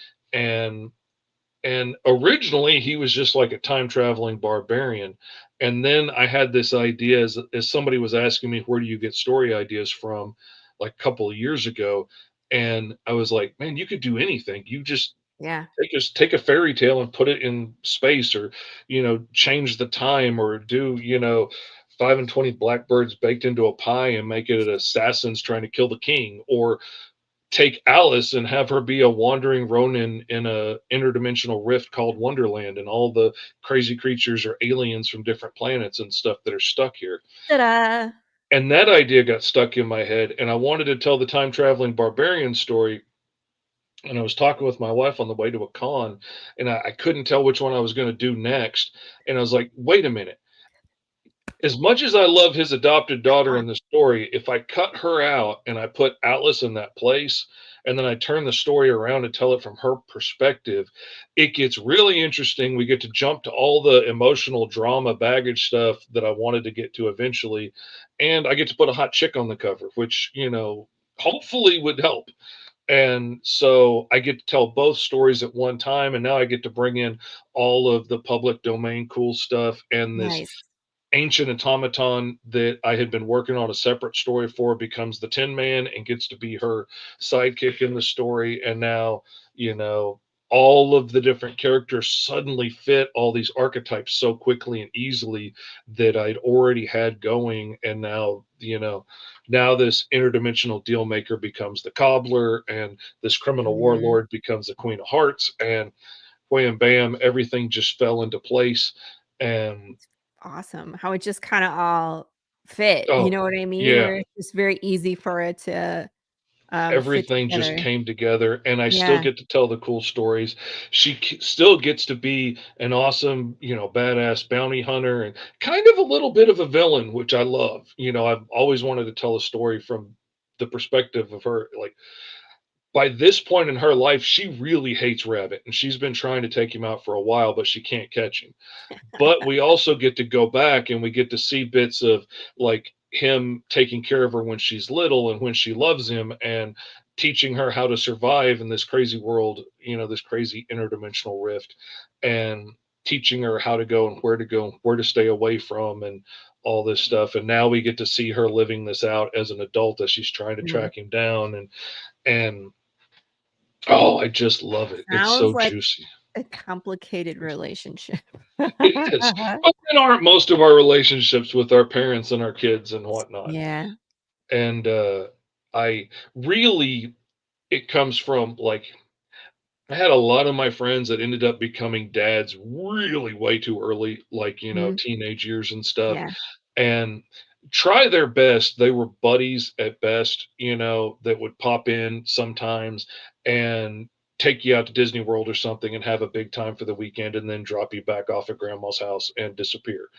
And originally, he was just like a time traveling barbarian. And then I had this idea as somebody was asking me, where do you get story ideas from? Like a couple of years ago. And I was like, man, you could do anything. You just Yeah, take a fairy tale and put it in space, or, change the time, or do, 5 and 20 blackbirds baked into a pie and make it assassins trying to kill the king, or take Alice and have her be a wandering Ronin in a interdimensional rift called Wonderland, and all the crazy creatures are aliens from different planets and stuff that are stuck here. ta-da. And that idea got stuck in my head, and I wanted to tell the time traveling barbarian story. And I was talking with my wife on the way to a con, and I couldn't tell which one I was going to do next. And I was like, wait a minute. as much as I love his adopted daughter Uh, in the story, if I cut her out and I put Atlas in that place, and then I turn the story around and tell it from her perspective, it gets really interesting. We get to jump to all the emotional drama baggage stuff that I wanted to get to eventually, and I get to put a hot chick on the cover, which, hopefully would help. And so I get to tell both stories at one time, and now I get to bring in all of the public domain cool stuff and this nice. ancient automaton that I had been working on a separate story for becomes the Tin Man and gets to be her sidekick in the story. And now, you know, all of the different characters suddenly fit all these archetypes so quickly and easily that I'd already had going. And now, now this interdimensional deal maker becomes the cobbler, and this criminal Mhm. warlord becomes the Queen of Hearts. And wham bam, everything just fell into place. And Awesome. How it just kinda all fit, you oh, know what I mean? yeah, Where it's just very easy for it to, fit everything just together. came together, and I still Yeah. get to tell the cool stories. Still gets to be an awesome, badass bounty hunter and kind of a little bit of a villain, which I love. I've always wanted to tell a story from the perspective of her. Like, by this point in her life, she really hates Rabbit, and she's been trying to take him out for a while, but she can't catch him. But we also get to go back and we get to see bits of like him taking care of her when she's little and when she loves him and teaching her how to survive in this crazy world, this crazy interdimensional rift, and teaching her how to go, where to stay away from, and all this stuff. And now we get to see her living this out as an adult as she's trying to Mhm. track him down, and oh, I just love it. It's Sounds so like juicy. a complicated relationship. It is. But then aren't most of our relationships with our parents and our kids and whatnot. Yeah. And I really, it comes from like, I had a lot of my friends that ended up becoming dads really way too early, like, Mhm. teenage years and stuff, Yeah. and try their best. They were buddies at best, that would pop in sometimes and take you out to Disney World or something and have a big time for the weekend and then drop you back off at grandma's house and disappear.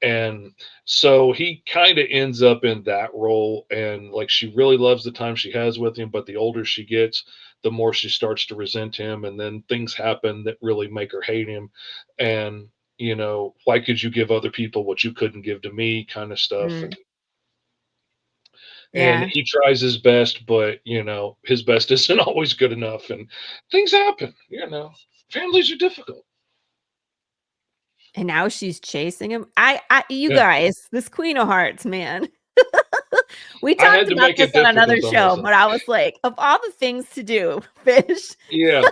And so he kind of ends up in that role. And like, she really loves the time she has with him, but the older she gets, the more she starts to resent him. And then things happen that really make her hate him. And, why could you give other people what you couldn't give to me, kind of stuff. Mm. And Yeah. he tries his best, but, his best isn't always good enough. And things happen, families are difficult. And now she's chasing him. I you Yeah. guys, this Queen of Hearts, man. We I talked had to about make this it on another difficult on show, myself. but I was like, of all the things to do, fish. Yeah.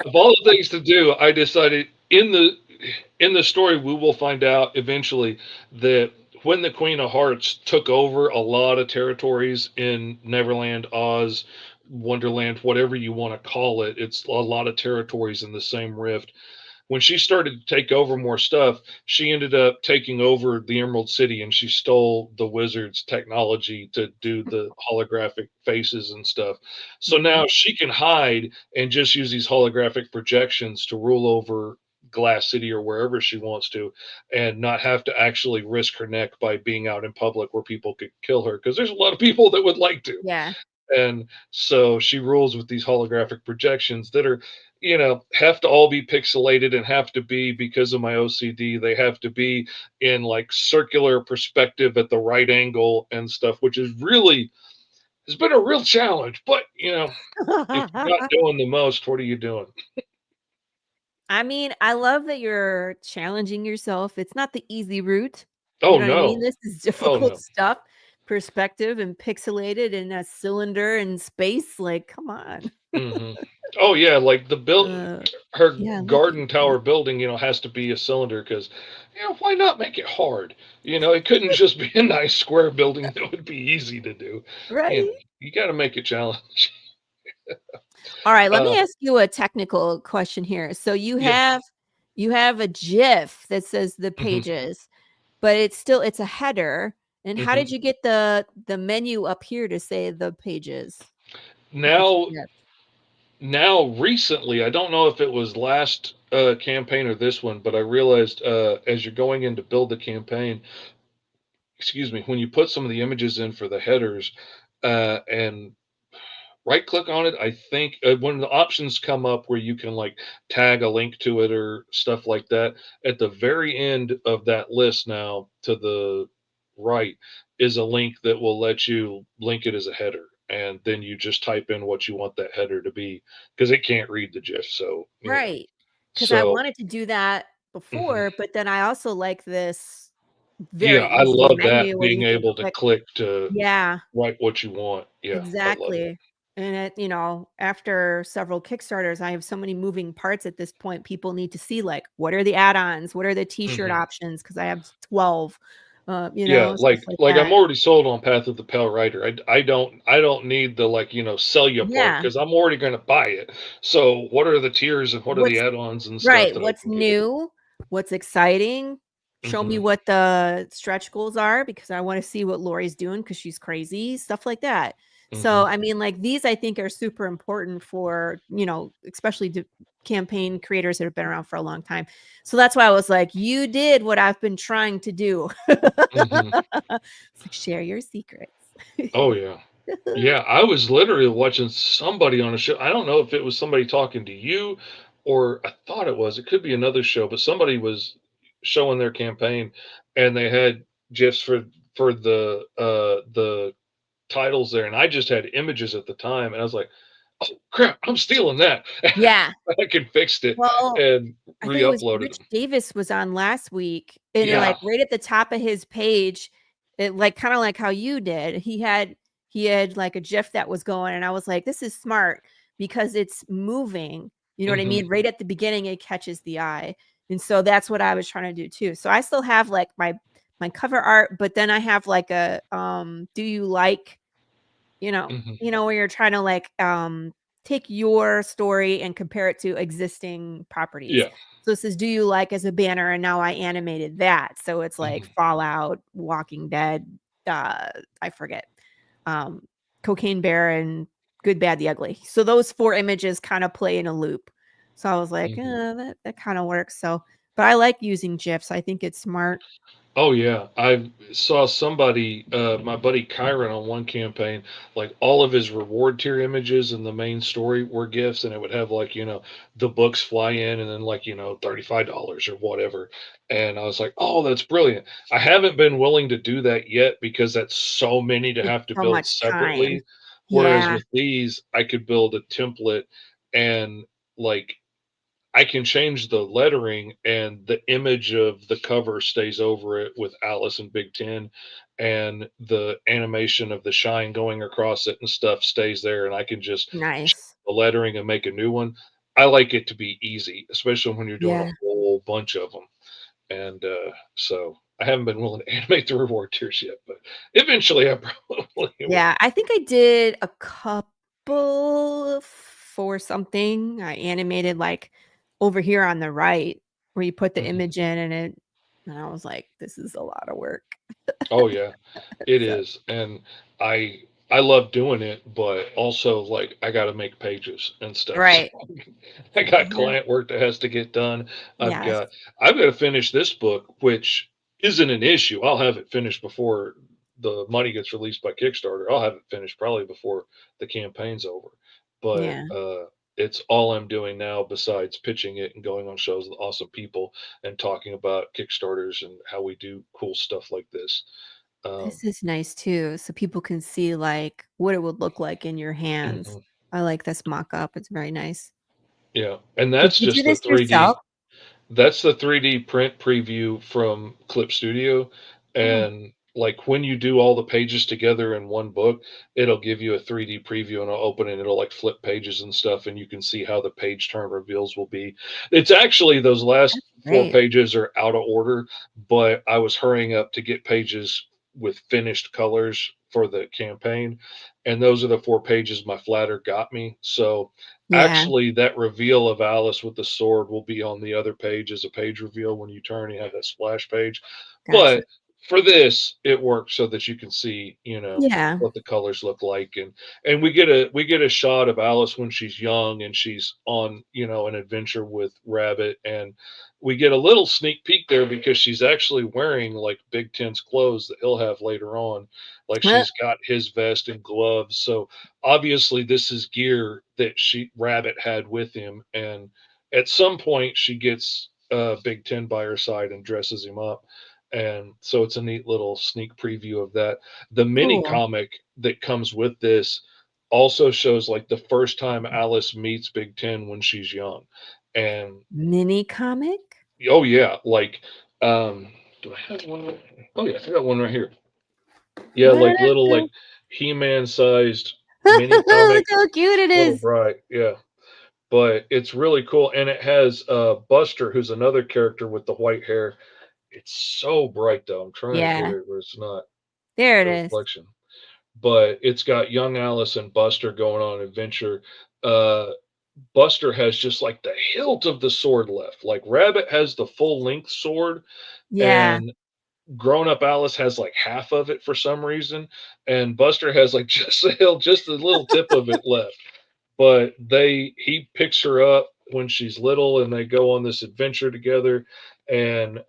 Of all the things to do, I decided in the story we will find out eventually that when the Queen of Hearts took over a lot of territories in Neverland, Oz, Wonderland, whatever you want to call it, it's a lot of territories in the same rift. When she started to take over more stuff, she ended up taking over the Emerald City, and she stole the wizard's technology to do the holographic faces and stuff. So Mhm. now she can hide and just use these holographic projections to rule over Glass City or wherever she wants to, and not have to actually risk her neck by being out in public where people could kill her, because there's a lot of people that would like to. Yeah. And so she rules with these holographic projections that are, have to all be pixelated and have to be, because of my OCD, they have to be in like circular perspective at the right angle and stuff, which is really has been a real challenge. But, if you're not doing the most, what are you doing? I mean, I love that you're challenging yourself. It's not the easy route. You Oh, know what I mean? no. This is Oh, difficult no. stuff. Perspective and pixelated in a cylinder in space. Like, come on. Hmm. Oh, yeah. Like Uh, her yeah, I like what garden you're doing. tower building, has to be a cylinder because, why not make it hard? It couldn't just be a nice square building that would be easy to do. You know, Right? you got to make it challenge. All right, let Uh, me ask you a technical question here. So you yeah. have a GIF that says the Hmm. pages, but it's a header. And how Hmm. did you get the menu up here to say the pages if it's a Now, GIF? now, recently, I don't know if it was last campaign or this one, but I realized as you're going in to build the campaign, excuse me, when you put some of the images in for the headers, and right click on it, I think, when the options come up where you can like tag a link to it or stuff like that, at the very end of that list now to the right is a link that will let you link it as a header. And then you just type in what you want that header to be because it can't read the GIF. So, you know, Right. Because I so wanted to do that mhm. before, but then I also like this Yeah, very I easy love that menu where being you can able to click. click to Yeah. write what you want. Yeah, I love it. Exactly. And after several Kickstarters, I have so many moving parts at this point. People need to see like what are the add-ons? What are the t-shirt Mhm. options? Because I have 12, Yeah, stuff like like I'm that. already sold on Path of the Pale Rider. I don't need the like, sell you part Yeah. because I'm already gonna buy it. So what are the tiers and what are the What's add-ons and stuff Right, that I what's can get? new? What's exciting? Show me Mhm, what the stretch goals are because I wanna see what Laurie's doing because she's crazy, stuff like that. So, mhm, I mean, like, these I think are super important for, especially to campaign creators that have been around for a long time. So that's why I was like, "You did what I've been trying to do." mhm. It's like, "Share your secrets." Oh, yeah. Yeah, I was literally watching somebody on a show. I don't know if it was somebody talking to you or I thought it was. It could be another show, but somebody was showing their campaign and they had GIFs for the titles there, and I just had images at the time, and I was like, "Oh crap, I'm stealing that." Yeah. I could fixed it Well, and I think it was re-uploaded Rich them. Davis was on last week, and then, like, Yeah. right at the top of his page, it like, kinda like how you did, he had, like, a GIF that was going, and I was like, "This is smart because it's moving." You know what I Mhm, mean? Right at the beginning, it catches the eye, and so that's what I was trying to do too. So I still have, like, my cover art, but then I have, like, do you like mhm. where you're trying to like take your story and compare it to existing properties. Yeah. So it says, "Do you like" as a banner, and now I animated that. So it's like Mhm, Fallout, Walking Dead, uh, I forget, um, Cocaine Bear, and Good, Bad, the Ugly. So those 4 images kind of play in a loop. So I was like, mhm. that kind of works. So, but I like using GIFs. I think it's smart. Oh yeah, I saw somebody, my buddy Kyron on one campaign, like all of his reward tier images in the main story were gifts, and it would have like the books fly in, and then like $35 or whatever. And I was like, oh, that's brilliant. I haven't been willing to do that yet because that's so many to It's have to so build much time. separately. Whereas Yeah, with these, I could build a template and like I can change the lettering and the image of the cover stays over it with Alice and Big Ten, and the animation of the shine going across it and stuff stays there, and I can just change nice. the lettering and make a new one. I like it to be easy, especially when you're doing a Yeah. whole bunch of them. And so I haven't been willing to animate the reward tiers yet, but eventually I probably will. Yeah, I think I did a couple for something. I animated, like, over here on the right where you put the Mhm. image in and I was like, "This is a lot of work." Oh yeah, it So is, and I I love doing it, but also like I got to make pages and stuff. So right. I got Yeah. client work that has to get done. I've Yes. got I've got to finish this book, which isn't an issue. I'll have it finished before the money gets released by Kickstarter. I'll have it finished probably before the campaign's over. But Yeah. it's all I'm doing now besides pitching it and going on shows with awesome people and talking about Kickstarters and how we do cool stuff like this. Um, This is nice too, so people can see, like, what it would look like in your hands. mhm. I like this mock-up, it's very nice. Yeah, and Did that's you do just the this yourself? 3D. That's the 3D print preview from Clip Studio, Oh, and, like, when you do all the pages together in one book, it'll give you a 3D preview, and I'll open it, and it'll, like, flip pages and stuff, and you can see how the page turn reveals will be. It's actually those last that's 4 great. pages are out of order, but I was hurrying up to get pages with finished colors for the campaign, and those are the 4 pages my flatter got me, so Yeah, actually, that reveal of Alice with the sword will be on the other page as a page reveal when you turn, you have that splash page. gotcha. But for this, it works so that you can see, Yeah. what the colors look like, and we get a shot of Alice when she's young and she's on, an adventure with Rabbit, and we get a little sneak peek there because she's actually wearing like Big Ten's clothes that he'll have later on. Like Uh, she's got his vest and gloves. So obviously this is gear that she Rabbit had with him, and at some point she gets Big Ten by her side and dresses him up, and so it's a neat little sneak preview of that. The mini Cool. comic that comes with this also shows like the first time Alice meets Big Ten when she's young. And Mini comic? oh yeah, like do I have one? Oh yeah, I got one right here. Yeah, Where like did it little go? like He-Man sized mini Look comic, how cute it little is. bright, yeah. But it's really cool, and it has Buster, who's another character with the white hair. It's so bright though. I'm trying to get Yeah, it where it's not there it a is. reflection. But it's got young Alice and Buster going on an adventure. Uh, Buster has just like the hilt of the sword left. Like Rabbit has the full length sword, Yeah. and grown up Alice has like half of it for some reason, and Buster has like just the hilt, just the little tip of it left. But he picks her up when she's little, and they go on this adventure together, and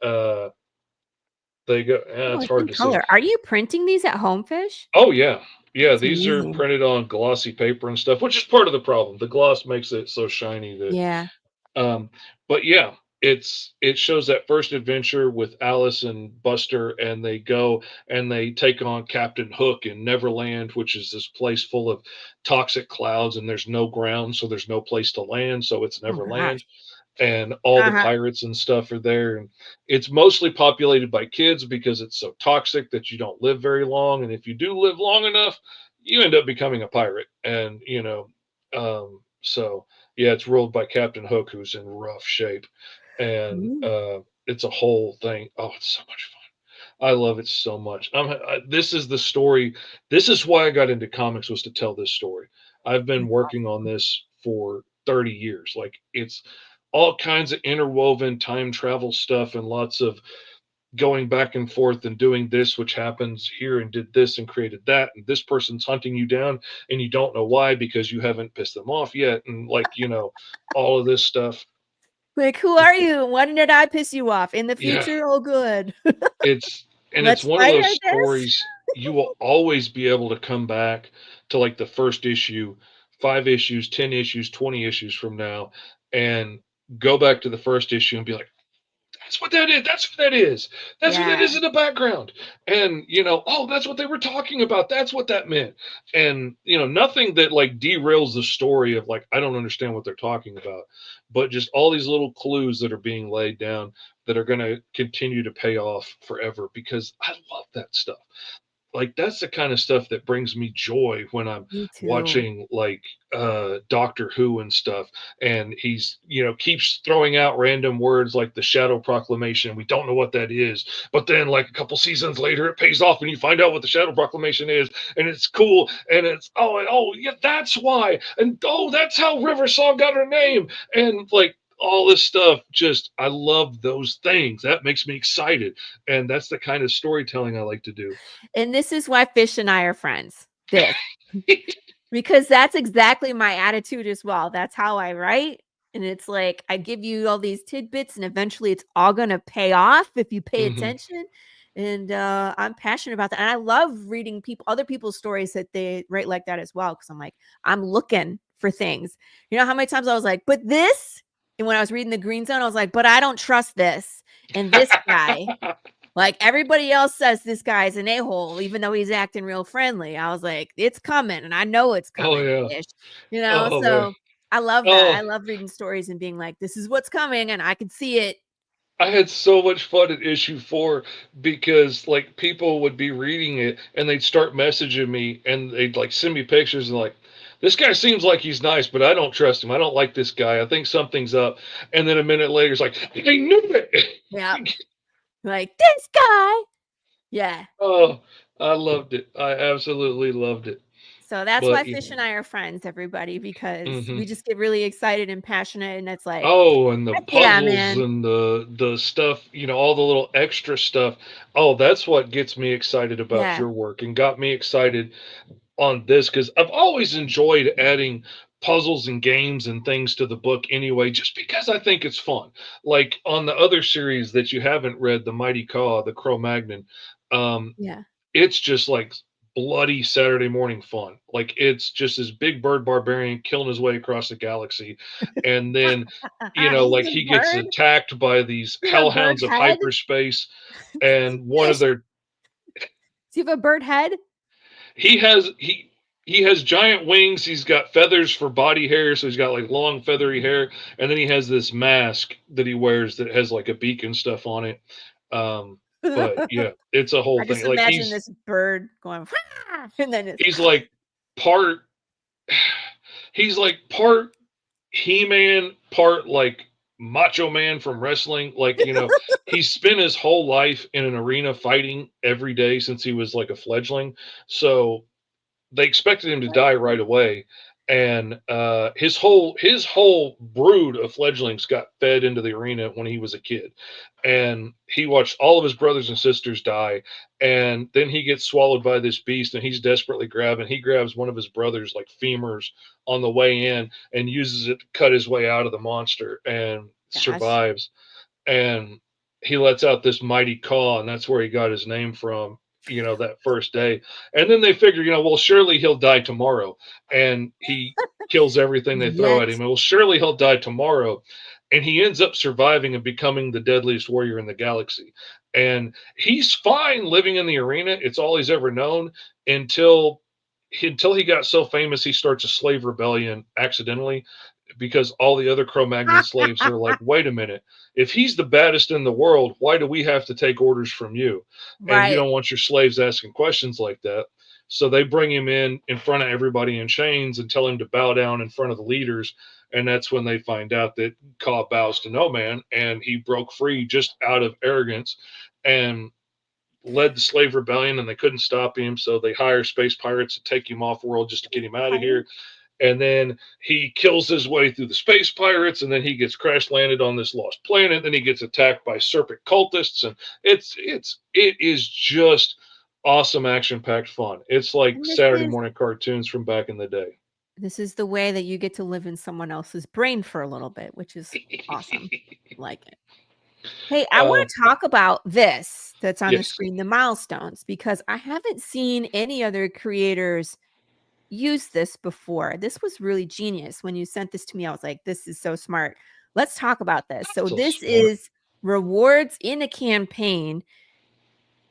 they go. Yeah, Oh, it's it's in hard to see. color. Are you printing these at home, Fish? Oh yeah. Yeah, That's these are amazing. printed on glossy paper and stuff, which is part of the problem. The gloss makes it so shiny that Yeah. um but yeah, it shows that first adventure with Alice and Buster, and they go and they take on Captain Hook in Neverland, which is this place full of toxic clouds and there's no ground, so there's no place to land, so it's Oh gosh. Neverland, and all the Uh-huh. pirates and stuff are there, and it's mostly populated by kids because it's so toxic that you don't live very long, and if you do live long enough you end up becoming a pirate, and so yeah, it's ruled by Captain Hook, who's in rough shape, and Ooh, it's a whole thing. Oh, it's so much fun. I love it so much. This is the story. This is why I got into comics, was to tell this story. I've been that's working on awesome. this for 30 years. Like it's all kinds of interwoven time travel stuff and lots of going back and forth and doing this, which happens here, and did this and created that. And this person's hunting you down and you don't know why because you haven't pissed them off yet. And like, all of this stuff. Like, who are you? When did I piss you off? In the Yeah. future? Oh, good. It's Let's one of fight, those I guess. stories you will always be able to come back to, like the first issue, 5 issues, 10 issues, 20 issues from now, and go back to the first issue and be like, that's what that is. That's who that is. That's what that Yeah. is in the background. And, oh, that's what they were talking about. That's what that meant. And, nothing that like derails the story of like, I don't understand what they're talking about, but just all these little clues that are being laid down that are going to continue to pay off forever because I love that stuff. Like that's the kind of stuff that brings me joy when I'm Me too. watching like Doctor Who and stuff, and he's keeps throwing out random words like the Shadow Proclamation. We don't know what that is, but then like a couple seasons later it pays off and you find out what the Shadow Proclamation is, and it's cool, and it's oh yeah, that's why, and oh, that's how River Song got her name, and like all this stuff. Just I love those things. That makes me excited, and that's the kind of storytelling I like to do. And this is why Fish and I are friends. This. Because that's exactly my attitude as well. That's how I write. And it's like I give you all these tidbits and eventually it's all gonna pay off if you pay Hmm. attention. And I'm passionate about that. And I love reading other people's stories that they write like that as well. Cause I'm like, I'm looking for things. You know how many times I was like, but this, and when I was reading the Green Zone, I was like, but I don't trust this. And this guy, like everybody else says this guy's an a-hole, even though he's acting real friendly. I was like, it's coming, and I know it's Oh coming, yeah. ish. Oh man. So I love that. Oh, I love reading stories and being like, this is what's coming, and I can see it. I had so much fun at issue 4 because like people would be reading it and they'd start messaging me and they'd like send me pictures and like, this guy seems like he's nice, but I don't trust him. I don't like this guy. I think something's up. And then a minute later, it's like, I knew it. Yep. Like this guy. Yeah. Oh, I loved it. I absolutely loved it. So that's why But Fish and I are friends, everybody, because mhm. we just get really excited and passionate, and it's like, Oh, and the "Heck yeah, puzzles man." and the stuff, all the little extra stuff. Oh, that's what gets me excited about Yeah, your work and got me excited on this because I've always enjoyed adding puzzles and games and things to the book anyway, just because I think it's fun. Like on the other series that you haven't read, The Mighty Caw, the Cro-Magnon, um, yeah. it's just like bloody Saturday morning fun. Like it's just this big bird barbarian killing his way across the galaxy. And then, He's like a he gets bird? attacked by these You have a bird hellhounds of head? hyperspace. And one of Fish, their do you have a bird head? he has he has giant wings. He's got feathers for body hair, so he's got like long feathery hair, and then he has this mask that he wears that has like a beak and stuff on it. Um, but yeah, it's a whole I just thing. Like imagine this bird going, and then it's he's like part he's like part He-Man, part like Macho Man from wrestling. Like, he spent his whole life in an arena fighting every day since he was like a fledgling. So they expected him to what? die right away, and his whole brood of fledglings got fed into the arena when he was a kid, and he watched all of his brothers and sisters die, and then he gets swallowed by this beast, and he's desperately grabbing. He grabs one of his brothers like femurs on the way in and uses it to cut his way out of the monster and Gosh. survives, and he lets out this mighty caw, and that's where he got his name from. That first day, and then they figure, well, surely he'll die tomorrow, and he kills everything they throw at Yet. him. Well, surely he'll die tomorrow, and he ends up surviving and becoming the deadliest warrior in the galaxy. And he's fine living in the arena. It's all he's ever known until he got so famous he starts a slave rebellion accidentally because all the other Cro-Magnon slaves are like, wait a minute, if he's the baddest in the world, why do we have to take orders from you? And you Right. don't want your slaves asking questions like that. So they bring him in front of everybody in chains and tell him to bow down in front of the leaders. And that's when they find out that Ka bows to no man and he broke free just out of arrogance and led the slave rebellion, and they couldn't stop him. So they hire space pirates to take him off world just to get him out of Okay. here, and then he kills his way through the space pirates, and then he gets crash landed on this lost planet. Then he gets attacked by serpent cultists, and it is just awesome action packed fun. It's like And Saturday morning cartoons from back in the day. this is the way that you get to live in someone else's brain for a little bit, which is awesome. Like it. Hey, I want um, to talk about this that's on the yes. screen, the milestones, because I haven't seen any other creators use this before. This was really genius. When you sent this to me, I was like, this is so smart. Let's talk about this. So, So this smart. is rewards in a campaign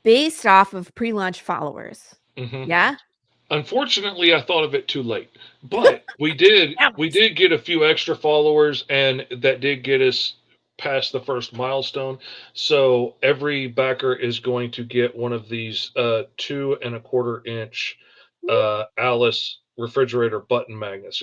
based off of pre launch followers. Hmm. Yeah. Unfortunately, I thought of it too late. But we did get a few extra followers, and that did get us past the first milestone. So every backer is going to get one of these 2.25 inch Alice refrigerator button magnets.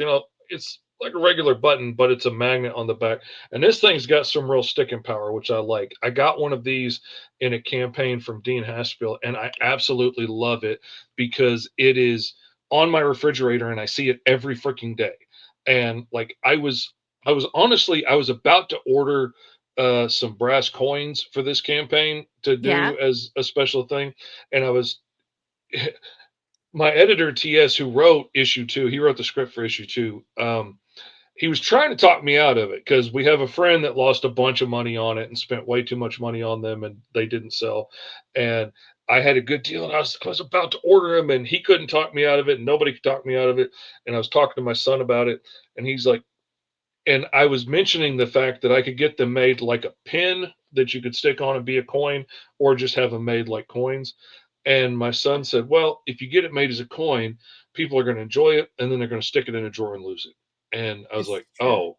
It's like a regular button, but it's a magnet on the back. And this thing's got some real sticking power, which I like. I got one of these in a campaign from Dean Haspel, and I absolutely love it because it is on my refrigerator and I see it every freaking day. And like I was about to order some brass coins for this campaign to Yeah. do as a special thing. And I was my editor TS, who wrote issue 2, he wrote the script for issue 2. He was trying to talk me out of it because we have a friend that lost a bunch of money on it and spent way too much money on them, and they didn't sell. And I had a good deal, and I was about to order them, and he couldn't talk me out of it, and nobody could talk me out of it. And I was talking to my son about it, and he's like, and I was mentioning the fact that I could get them made like a pin that you could stick on and be a coin, or just have them made like coins. And my son said, well, if you get it made as a coin, people are going to enjoy it, and then they're going to stick it in a drawer and lose it. And I was This is like, true. oh,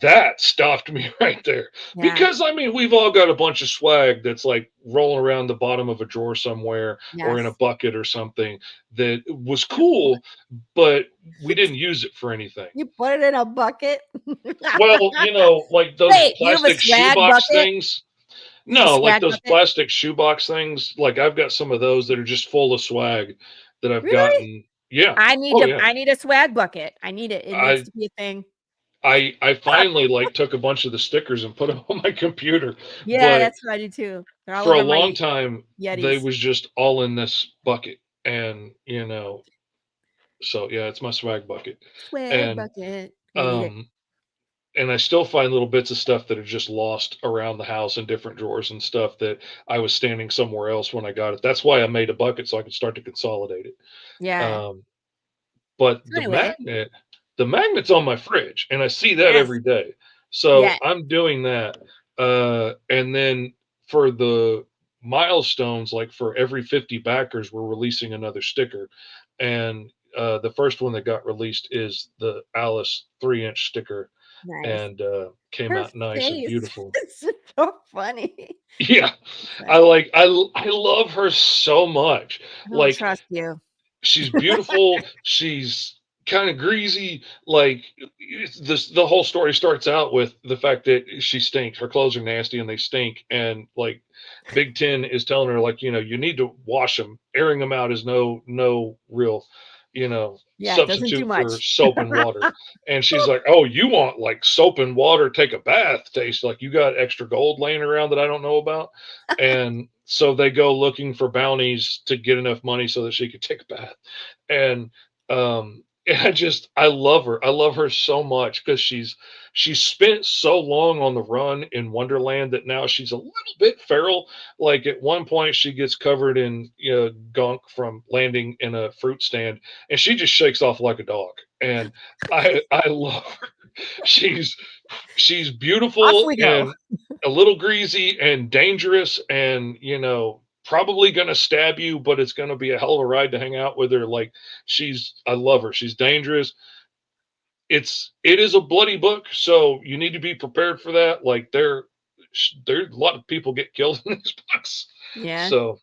that stopped me right there. Yeah. Because I mean, we've all got a bunch of swag that's like rolling around the bottom of a drawer somewhere or in a Yes. bucket or something that was You put cool, but we didn't use it for anything. you put it in a bucket. Well, like those Wait, you have a plastic swag shoebox bucket? things. You have a No, like swag those bucket? plastic shoebox things. Like I've got some of those that are just full of swag that I've Really? gotten. Yeah. I need Oh to yeah. I need a swag bucket. I need it. It needs I to be a thing. I finally like took a bunch of the stickers and put them on my computer, Yeah, but that's what I do too. They're all for a over long my time they Yetis. was just all in this bucket, and so yeah, it's my swag bucket. Swag And bucket. I need it. um and I still find little bits of stuff that are just lost around the house in different drawers and stuff that I was standing somewhere else when I got it. That's why I made a bucket so I could start to consolidate it. Yeah. Um, but So anyway, the magnet's on my fridge, and I see that yes. every day. So Yeah. I'm doing that. And then for the milestones, like for every 50 backers, we're releasing another sticker. And the first one that got released is the Alice 3-inch sticker, Nice. and came Her out nice and face beautiful. is so funny. Yeah, It's like, I love her so much. I don't Like, trust you. she's beautiful, she's kinda greasy, like, the whole story starts out with the fact that she stinks, her clothes are nasty and they stink, and, like, Big Ten is telling her, like, "You need to wash them. Airing them out is no real, Yeah, it doesn't do substitute for much. soap and water." And she's like, "Oh, you want, like, soap and water, take a bath taste, like, you got extra gold laying around that I don't know about?" And so they go looking for bounties to get enough money so that she could take a bath. And and I love her. I love her so much because she's spent so long on the run in Wonderland that now she's a little bit feral. Like at one point, she gets covered in gunk from landing in a fruit stand, and she just shakes off like a dog. And I love her. She's she's Off beautiful we go. and a little greasy and dangerous, and probably gonna stab you, but it's gonna be a hell of a ride to hang out with her. Like, I love her. She's dangerous. It is a bloody book, so you need to be prepared for that. Like, there a lot of people get killed in these books. Yeah. So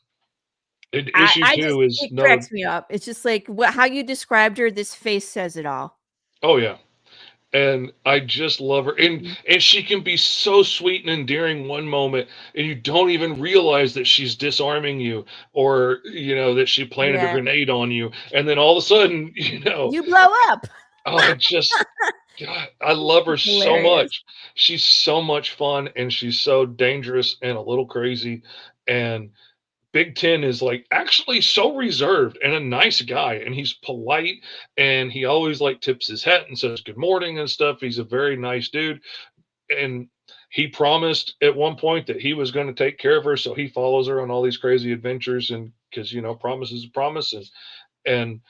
issue I just two is it no. cracks me up. It's just like how you described her, this face says it all. Oh yeah. And I just love her, and Mhm. she can be so sweet and endearing one moment, and you don't even realize that she's disarming you, or that she planted a Yeah. grenade on you, and then all of a sudden, You blow up. oh, God, I love her so Hilarious. much. She's so much fun, and she's so dangerous and a little crazy, and Big Ten is like actually so reserved and a nice guy, and he's polite, and he always like tips his hat and says good morning and stuff. He's a very nice dude, and he promised at one point that he was going to take care of her, so he follows her on all these crazy adventures, and because promise is a promise, and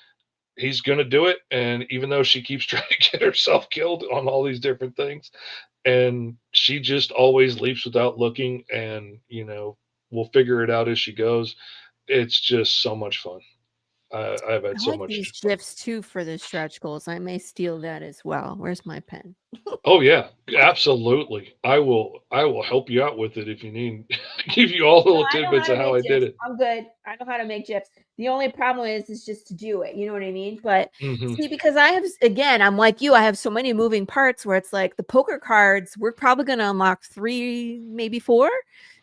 he's going to do it. And even though she keeps trying to get herself killed on all these different things, and she just always leaps without looking, and we'll figure it out as she goes. It's just so much fun. I've had I so like much these fun. GIFs too for the stretch goals. I may steal that as well. Where's my pen? Oh yeah, absolutely. I will help you out with it if you need. Give you all No, little I know tidbits how of to how make I did GIFs. it. I'm good. I know how to make GIFs. The only problem is just to do it. You know what I mean? But Hmm. see, because again, I'm like you. I have so many moving parts where it's like the poker cards. We're probably going to unlock 3, maybe 4.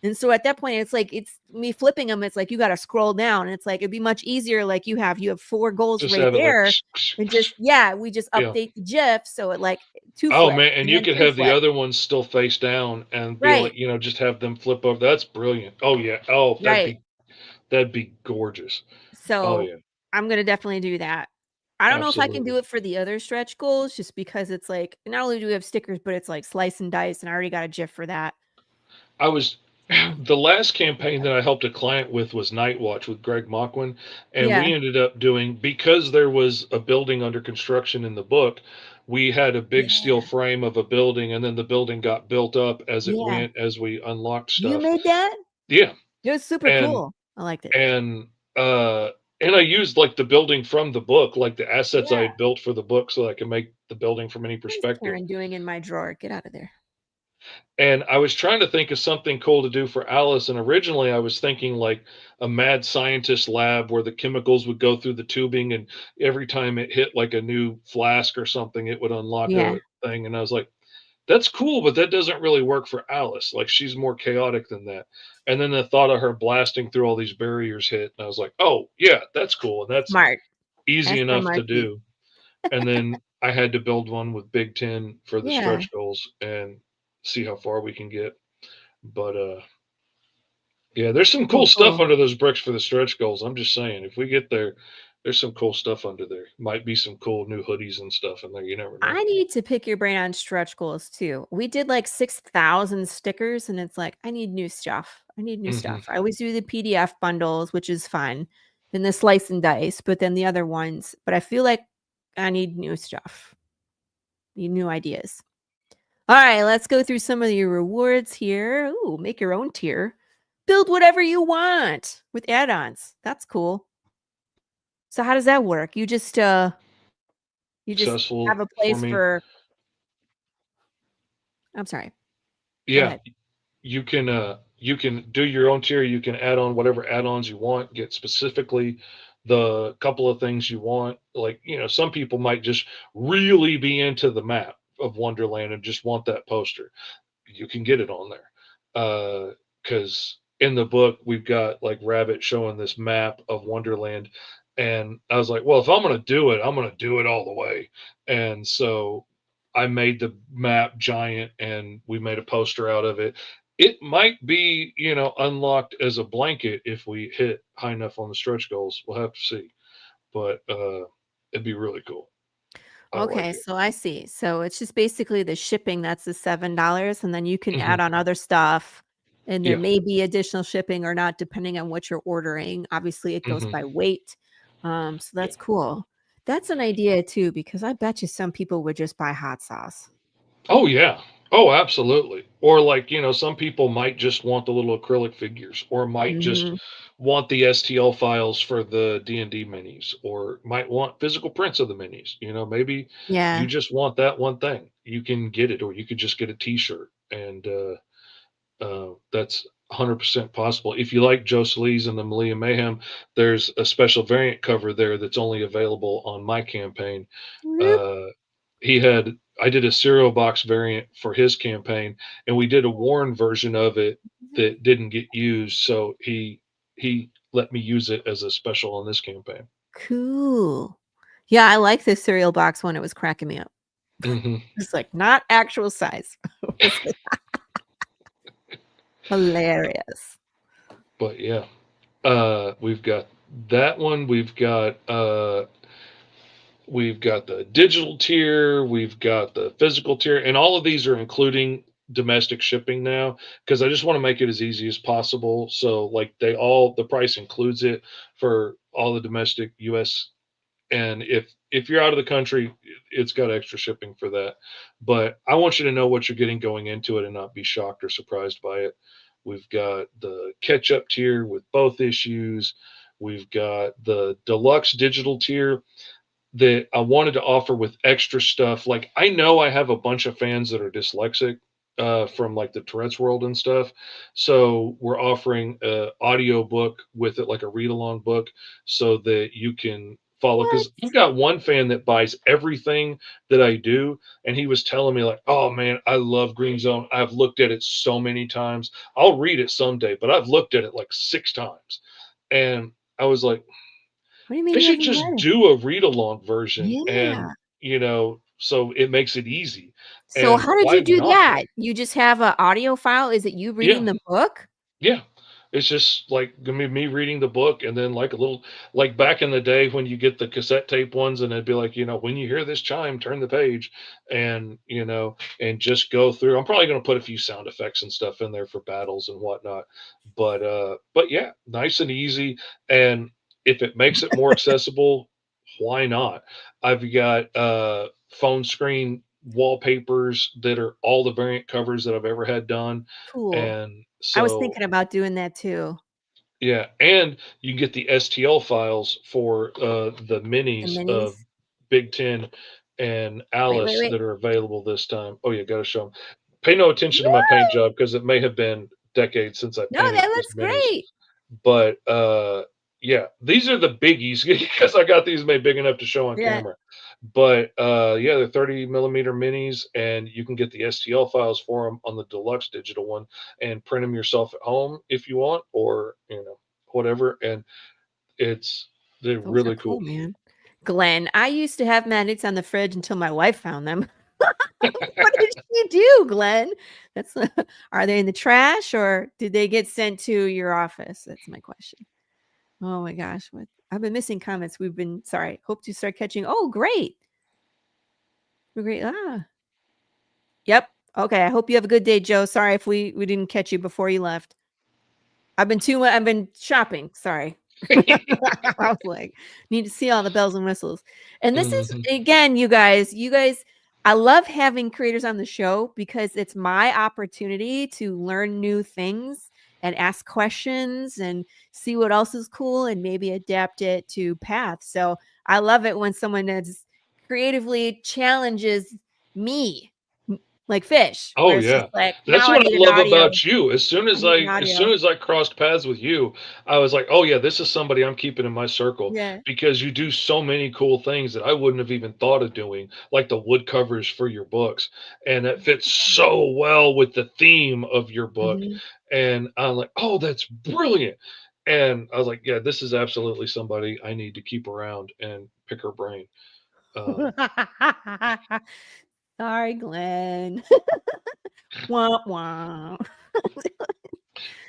And so at that point, it's like it's me flipping them. It's like you got to scroll down. And it's like it'd be much easier. Like you have 4 goals Just right have it like, there, and we just yeah. update the GIF so it like 2 Oh flip man, and and you then could 3 have the flip. other ones still face down and be Right, like, just have them flip over. That's brilliant. Oh yeah. Oh, right. that'd be gorgeous. Oh So yeah, I'm gonna definitely do that. I don't know if I can do absolutely. it for the other stretch goals just because it's like not only do we have stickers, but it's like slice and dice, and I already got a GIF for that. I was So the last campaign that I helped a client with was Night Watch with Greg Mockwin, and yeah, we ended up doing, because there was a building under construction in the book. We had a big steel yeah, frame of a building, and then the building got built up as it yeah. went, as we unlocked You stuff. made that? Yeah, It was super and cool. I liked it. and uh and I used like the building from the book, like the assets I Yeah. had built for the book, so I can make the building from any What is perspective. Karen doing in my drawer? Get out of there. And I was trying to think of something cool to do for Alice, and originally I was thinking like a mad scientist lab where the chemicals would go through the tubing, and every time it hit like a new flask or something, it would unlock Yeah. a thing. And I was like, that's cool, but that doesn't really work for Alice. Like, she's more chaotic than that. And then the thought of her blasting through all these barriers hit, and I was like, oh yeah, that's cool. And Smart. easy enough to SMRT. do. And then I had to build one with Big 10 for the Yeah. stretch goals and see how far we can get. But yeah, there's some Cool, cool stuff cool. under those bricks for the stretch goals. I'm just saying, if we get there, there's some cool stuff under there. Might be some cool new hoodies and stuff in there. You never know. I need to pick your brain on stretch goals too. We did like 6,000 stickers, and it's like, I need new stuff. I need new Hmm. stuff. I always do the PDF bundles, which is fun, then the slice and dice, but then the other ones. But I feel like I need new stuff, need new ideas. All right, let's go through some of your rewards here. Ooh, make your own tier. Build whatever you want with add-ons. That's cool. So how does that work? You just Successful have a for place me. for I'm sorry. Go Yeah, ahead. you can do your own tier. You can add on whatever add-ons you want. Get specifically the couple of things you want. Like, some people might just really be into the map of Wonderland and just want that poster. You can get it on there. Because in the book we've got like Rabbit showing this map of Wonderland, and I was like, well, if I'm gonna do it, I'm gonna do it all the way. And so I made the map giant, and we made a poster out of it. It might be, unlocked as a blanket if we hit high enough on the stretch goals. We'll have to see, but it'd be really cool. I like Okay, it. so I see. So it's just basically the shipping that's the $7, and then you can Hmm. add on other stuff, and there Yeah. may be additional shipping or not depending on what you're ordering. Obviously, it goes Hmm. by weight. So Yeah. that's cool. That's an idea too, because I bet you some people would just buy hot sauce. Oh yeah. Oh, absolutely. Or like, some people might just want the little acrylic figures or might just Mhm. want the STL files for the D&D minis or might want physical prints of the minis. Maybe you Yeah. just want that one thing. You can get it or you could just get a t-shirt and that's 100% possible. If you like Joe Solis and the Malia Mayhem, there's a special variant cover there that's only available on my campaign. Whoop. uh, I did a cereal box variant for his campaign, and we did a Warren version of it that didn't get used, so he let me use it as a special on this campaign. Cool. Yeah, I like the cereal box one. It was cracking me up. Hmm. It's like not actual size. It was like hilarious. But yeah, we've got that one. We've got the digital tier, we've got the physical tier, and all of these are including domestic shipping now because I just want to make it as easy as possible. So like the price includes it for all the domestic US, and if you're out of the country, it's got extra shipping for that. But I want you to know what you're getting going into it and not be shocked or surprised by it. We've got the catch up tier with both issues. We've got the deluxe digital tier that I wanted to offer with extra stuff. Like I know I have a bunch of fans that are dyslexic from like the Tourette's world and stuff. So we're offering a audio book with it, like a read along book, so that you can follow. What? Because I've got one fan that buys everything that I do, and he was telling me like, "Oh man, I love Green Zone. I've looked at it so many times. I'll read it someday, but I've looked at it like 6 times." And I was like, What do you mean they you should haven't just read it? do a read along version and, Yeah. so it makes it easy. So And how did why you do not that? though? You just have a audio file? Is it you Yeah. reading the book? Yeah. It's just like gonna be me reading the book and then like a little like back in the day when you get the cassette tape ones and it'd be like, when you hear this chime, turn the page and just go through. I'm probably gonna put a few sound effects and stuff in there for battles and whatnot. But yeah, nice and easy. And if it makes it more accessible, why not? I've got phone screen wallpapers that are all the variant covers that I've ever had done. Cool. And I was so thinking about doing that too. yeah, and you can get the STL files for the The minis of minis. Big Ten and Wait, wait, Alice wait. that are available this time. Oh yeah, gotta show them. Pay no attention to my paint What? job because it may have been decades since I No, painted that these looks minis. great. But yeah, these are the biggies because I got these made big enough to show on Yeah. camera. But yeah, they're 30 millimeter minis, and you can get the STL files for them on the deluxe digital one and print them yourself at home if you want, or whatever. And it's they're Those are really cool, cool. man. Glenn, I used to have magnets on the fridge until my wife found them. What did she do, Glenn? That's are they in the trash or did they get sent to your office? That's my question. Oh my gosh, what I've been missing comments. We've been sorry. Hope to start catching. Oh, great. We're great. Ah. Yep. Okay. I hope you have a good day, Joe. Sorry if we didn't catch you before you left. I've been shopping. Sorry. I was like, need to see all the bells and whistles. And this is Mhm. again, you guys, I love having creators on the show because it's my opportunity to learn new things and ask questions and see what else is cool and maybe adapt it to path. So I love it when someone that's creatively challenges me, like fish, where Oh it's just yeah. like, That's now I what I need an love audio. about you. As soon I as need an as soon audio. as I crossed paths with you, I was like, "Oh yeah, this is somebody I'm keeping in my circle Yeah. because you do so many cool things that I wouldn't have even thought of doing, like the wood covers for your books, and that fits so well with the theme of your book." Mhm. And I'm like, "Oh, that's brilliant." And I was like, "Yeah, this is absolutely somebody I need to keep around and pick her brain." Um, Sorry, Glenn. Wah, wah.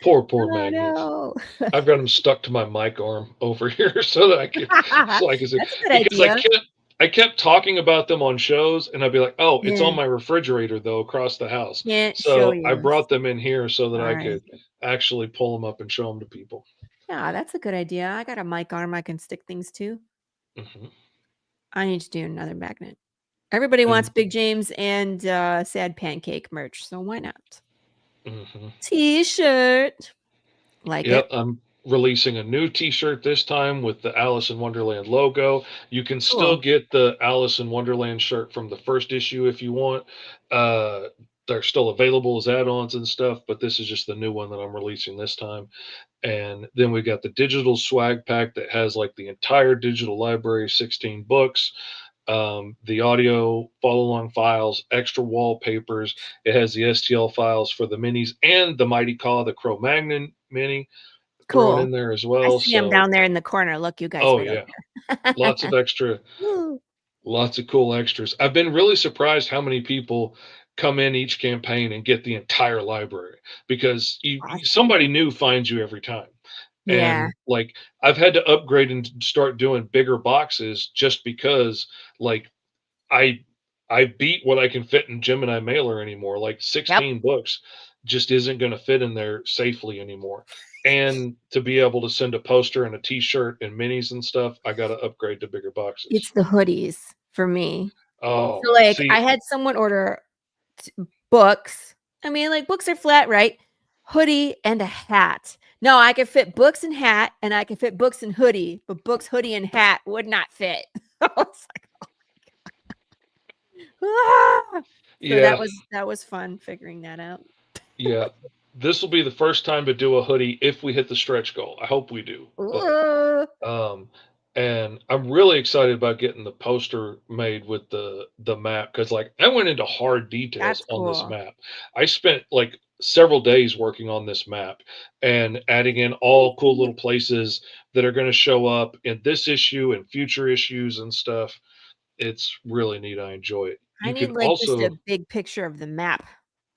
poor Oh, magnets. no. I've got them stuck to my mic arm over here so that I can see That's a good because idea. I kept talking about them on shows, and I'd be like, "Oh, it's Yeah, on my refrigerator, though, across the house." can't show So, I you. brought them in here so that I Alright. could actually pull them up and show them to people. Yeah, that's a good idea. I got a mic arm I can stick things to. Mhm, I need to do another magnet. Everybody wants and Big James and, Sad Pancake merch, so why not? mhm. T-shirt. Like it. Yep, I'm releasing a new T-shirt this time with the Alice in Wonderland logo. You can still Cool. get the Alice in Wonderland shirt from the first issue if you want. Uh, they're still available as add-ons and stuff, but this is just the new one that I'm releasing this time. And then we got the digital swag pack that has like the entire digital library, 16 books, the audio follow along files, extra wallpapers. It has the STL files for the minis and the Mighty Caw, the Cro Magnon mini thrown Cool. in there as I well. see him So, down there in the corner. Look, you guys oh right over yeah, there. lots of extra, Woo. lots of cool extras. I've been really surprised how many people come in each campaign and get the entire library because Awesome. somebody new finds you every time. Yeah. And like I've had to upgrade and start doing bigger boxes just because like I I beat what I can fit in Gemini mailer anymore. Like Yep. 16 books just isn't going to fit in there safely anymore. And to be able to send a poster and a t-shirt and minis and stuff, I got to upgrade to bigger boxes. It's the hoodies for me. So, Oh, like, I see, had someone order t books. I mean, like, books are flat, right? Hoodie and a hat. No, I could fit books and hat, and I could fit books and hoodie, but books, hoodie, and hat would not fit. I was like, "Ah!" So yeah, that was fun figuring that out. yeah. This will be the first time to do a hoodie if we hit the stretch goal. I hope we do, but Ooh, Um, and I'm really excited about getting the poster made with the map because like I went into hard details that's on this cool. map. I spent like several days working on this map and adding in all cool little places that are going to show up in this issue and future issues and stuff. It's really neat. I enjoy it. I You need, can like, just a also big picture of the map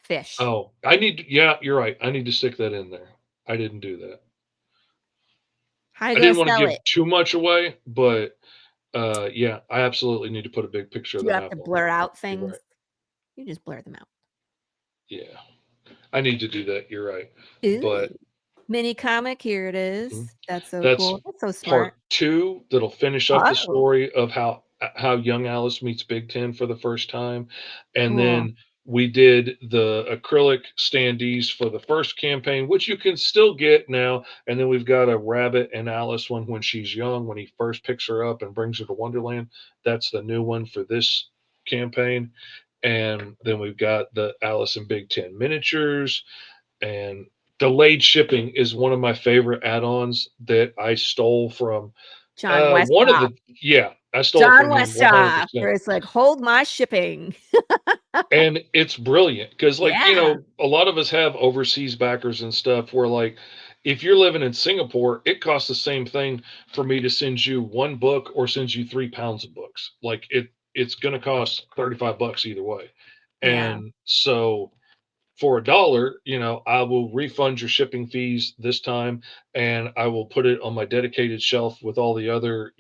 fish. oh, I need yeah, you're right. I need to stick that in there. I didn't do that. How you I gonna didn't want to sell give it? too much away, but yeah, I absolutely need to put a big picture of Do the you have map to on there. blur out You're things? right. You just blur them out. Yeah, I need to do that. You're right. Ooh, But mini comic, here it mhm, is. That's so that's cool. That's so part smart. 2 that'll finish up the Oh, story of how young Alice meets Big Ten for the first time, and cool. then we did the acrylic standees for the first campaign, which you can still get now, and then we've got a Rabbit and Alice one when she's young, when he first picks her up and brings her to Wonderland. That's the new one for this campaign, and then we've got the Alice and Big Ten miniatures, and delayed shipping is one of my favorite add-ons that I stole from John one of Westhoff. the yeah, I stole it John from him Westhoff, 100%. where it's like, "Hold my shipping." And it's brilliant because, like, Yeah. a lot of us have overseas backers and stuff where, like, if you're living in Singapore, it costs the same thing for me to send you one book or send you 3 pounds of books. Like it's going to cost $35 either way. Yeah. And so for $1, I will refund your shipping fees this time, and I will put it on my dedicated shelf with all the other,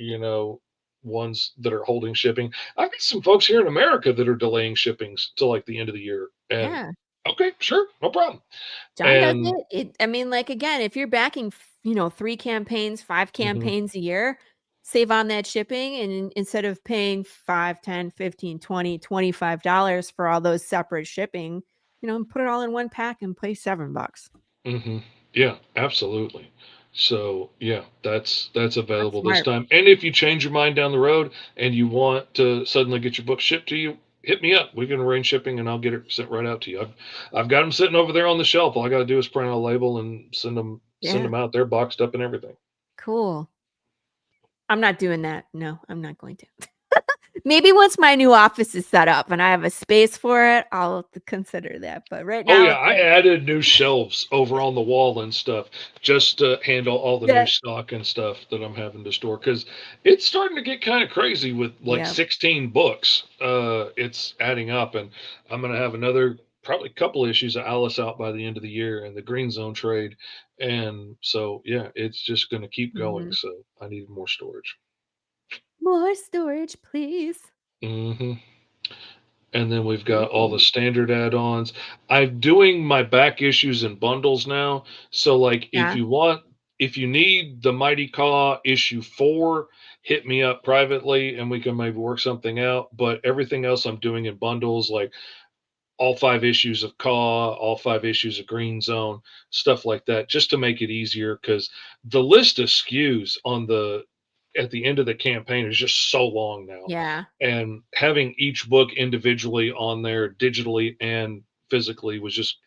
ones that are holding shipping. I've got some folks here in America that are delaying shippings till like the end of the year. And Yeah. okay, sure, no problem. John does And it. I mean, like, again, if you're backing, 3 campaigns, 5 mhm, campaigns a year, save on that shipping, and instead of paying 5, 10, 15, 20, $25 for all those separate shipping, put it all in one pack and pay $7. mhm. Yeah, absolutely. So yeah, that's That's available this smart. time. And if you change your mind down the road and you want to suddenly get your book shipped to you, hit me up. We can arrange shipping and I'll get it sent right out to you. I've got them sitting over there on the shelf. All I got to do is print out a label and send Yeah, them out. They're boxed up and everything. cool. I'm not doing that. No, I'm not going to. Maybe once my new office is set up and I have a space for it, I'll consider that, but right Oh now yeah, it's I like, added new shelves over on the wall and stuff just to handle all the new yeah, stock and stuff that I'm having to store because it's starting to get kind of crazy with like yeah. 16 books. It's adding up, and I'm gonna have another probably couple issues of Alice out by the end of the year and the Green Zone trade, and so yeah, it's just gonna keep going. Mhm. So I need more storage. More storage, please. Hmm. And then we've got all the Ooh, standard add-ons. I'm doing my back issues in bundles now. So like yeah, if you need the Mighty Caw issue 4, hit me up privately and we can maybe work something out. But everything else I'm doing in bundles, like all 5 issues of Caw, all 5 issues of Green Zone, stuff like that, just to make it easier because the list of SKUs on the at the end of the campaign is just so long now. yeah, And having each book individually on there digitally and physically was just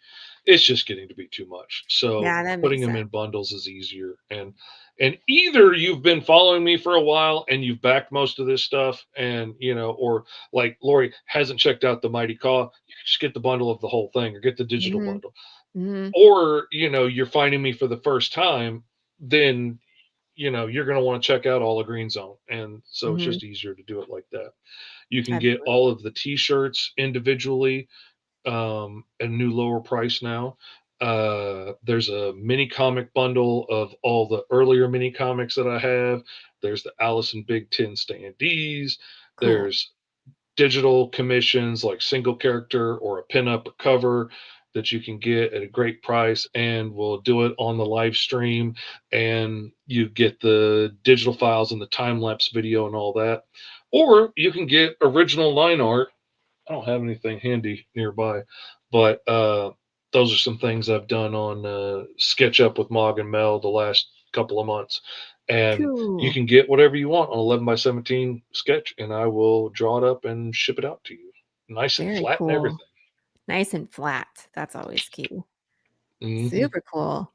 it's just getting to be too much. So yeah, that putting makes them sense. in bundles is easier. And either you've been following me for a while and you've backed most of this stuff, and or like Laurie hasn't checked out the Mighty Caw, you can just get the bundle of the whole thing or get the digital Mhm, bundle. mhm, Or you're finding me for the first time, then you're going to want to check out all of Green Zone, and so it's mhm, just easier to do it like that. You can get absolutely. all of the T-shirts individually, at a new lower price now. There's a mini comic bundle of all the earlier mini comics that I have. There's the Alice and Big Ten standees. Cool, There's digital commissions like single character or a pinup or cover that you can get at a great price, and we'll do it on the live stream, and you get the digital files and the time lapse video and all that. Or you can get original line art. I don't have anything handy nearby, but those are some things I've done on SketchUp with Mog and Mel the last couple of months. And you cool, can get whatever you want on 11 by 17 sketch, and I will draw it up and ship it out to you, nice and very flat and cool. everything. Nice and flat, that's always key. Hmm. Super cool.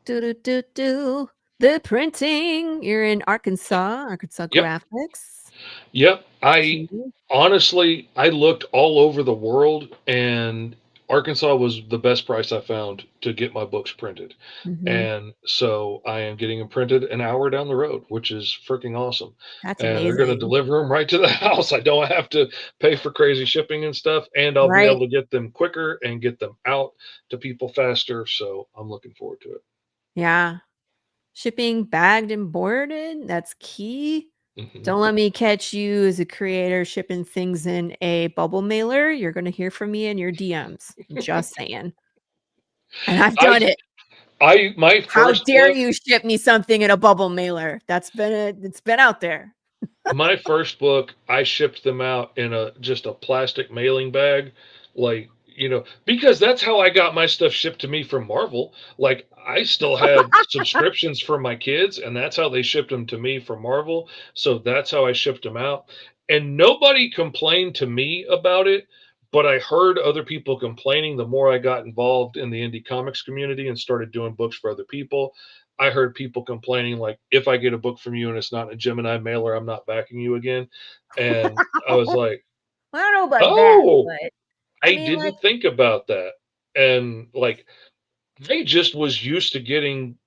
Do, do, do, do. The printing, you're in Arkansas Yep. Graphics. Yep. I Key. honestly, I looked all over the world, and Arkansas was the best price I found to get my books printed. Mhm, And so I am getting them printed an hour down the road, which is freaking awesome. that's And they're going to amazing. deliver them right to the house. I don't have to pay for crazy shipping and stuff, and I'll be Right? able to get them quicker and get them out to people faster. So I'm looking forward to it. Yeah. Shipping bagged and boarded, that's key. Hmm. Don't let me catch you as a creator shipping things in a bubble mailer. You're gonna hear from me in your DMs. Just saying. And I've I done it. my How first dare book you ship me something in a bubble mailer? It's been out there. My first book, I shipped them out in a just a plastic mailing bag, like, because that's how I got my stuff shipped to me from Marvel. Like, I still had subscriptions for my kids, and that's how they shipped them to me from Marvel. So that's how I shipped them out. And nobody complained to me about it, but I heard other people complaining the more I got involved in the indie comics community and started doing books for other people. I heard people complaining like, if I get a book from you and it's not a Gemini mailer, I'm not backing you again. And I was like, I don't know about that, oh, but I I mean, like, didn't think about that. And like, I just was used to getting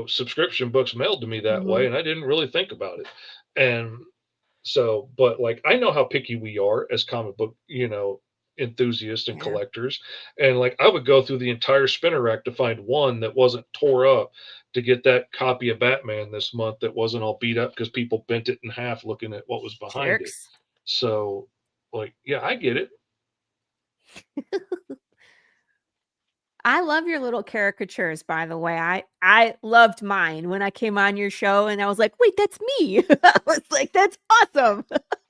subscription books mailed to me that way, Mhm. and I didn't really think about it. And so, but like I know how picky we are as comic book, enthusiasts and Yeah. collectors. And like I would go through the entire spinner rack to find one that wasn't tore up to get that copy of Batman this month that wasn't all beat up because people bent it in half looking at what was behind it. Jerks. So like, yeah, I get it. I love your little caricatures, by the way. I loved mine when I came on your show, and I was like, "Wait, that's me." I was like, "That's awesome."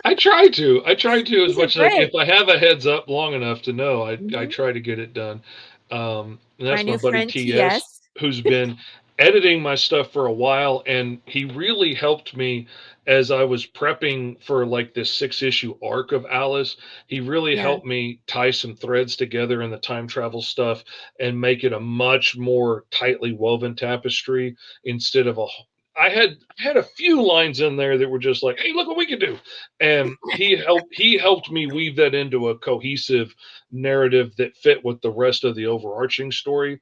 I try to. I try to as These are much as like great. if I have a heads up long enough to know, I Mhm. try to get it done. And My that's my new buddy friend TS, TS. who's been editing my stuff for a while, and he really helped me as I was prepping for like this 6 issue arc of Alice. He really Yeah. helped me tie some threads together in the time travel stuff and make it a much more tightly woven tapestry instead of a I had a few lines in there that were just like, "Hey, look what we can do," and he helped me weave that into a cohesive narrative that fit with the rest of the overarching story.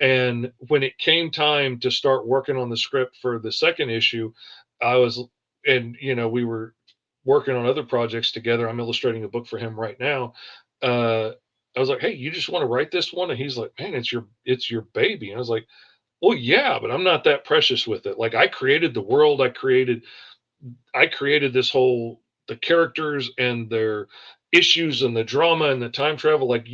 And when it came time to start working on the script for the second issue, I was, and we were working on other projects together. I'm illustrating a book for him right now. Uh, I was like, "Hey, you just want to write this one?" And he's like, "Man, it's your baby." And I was like, "Well, yeah, but I'm not that precious with it. Like I created the world, I created this whole the characters and their issues and the drama and the time travel. Like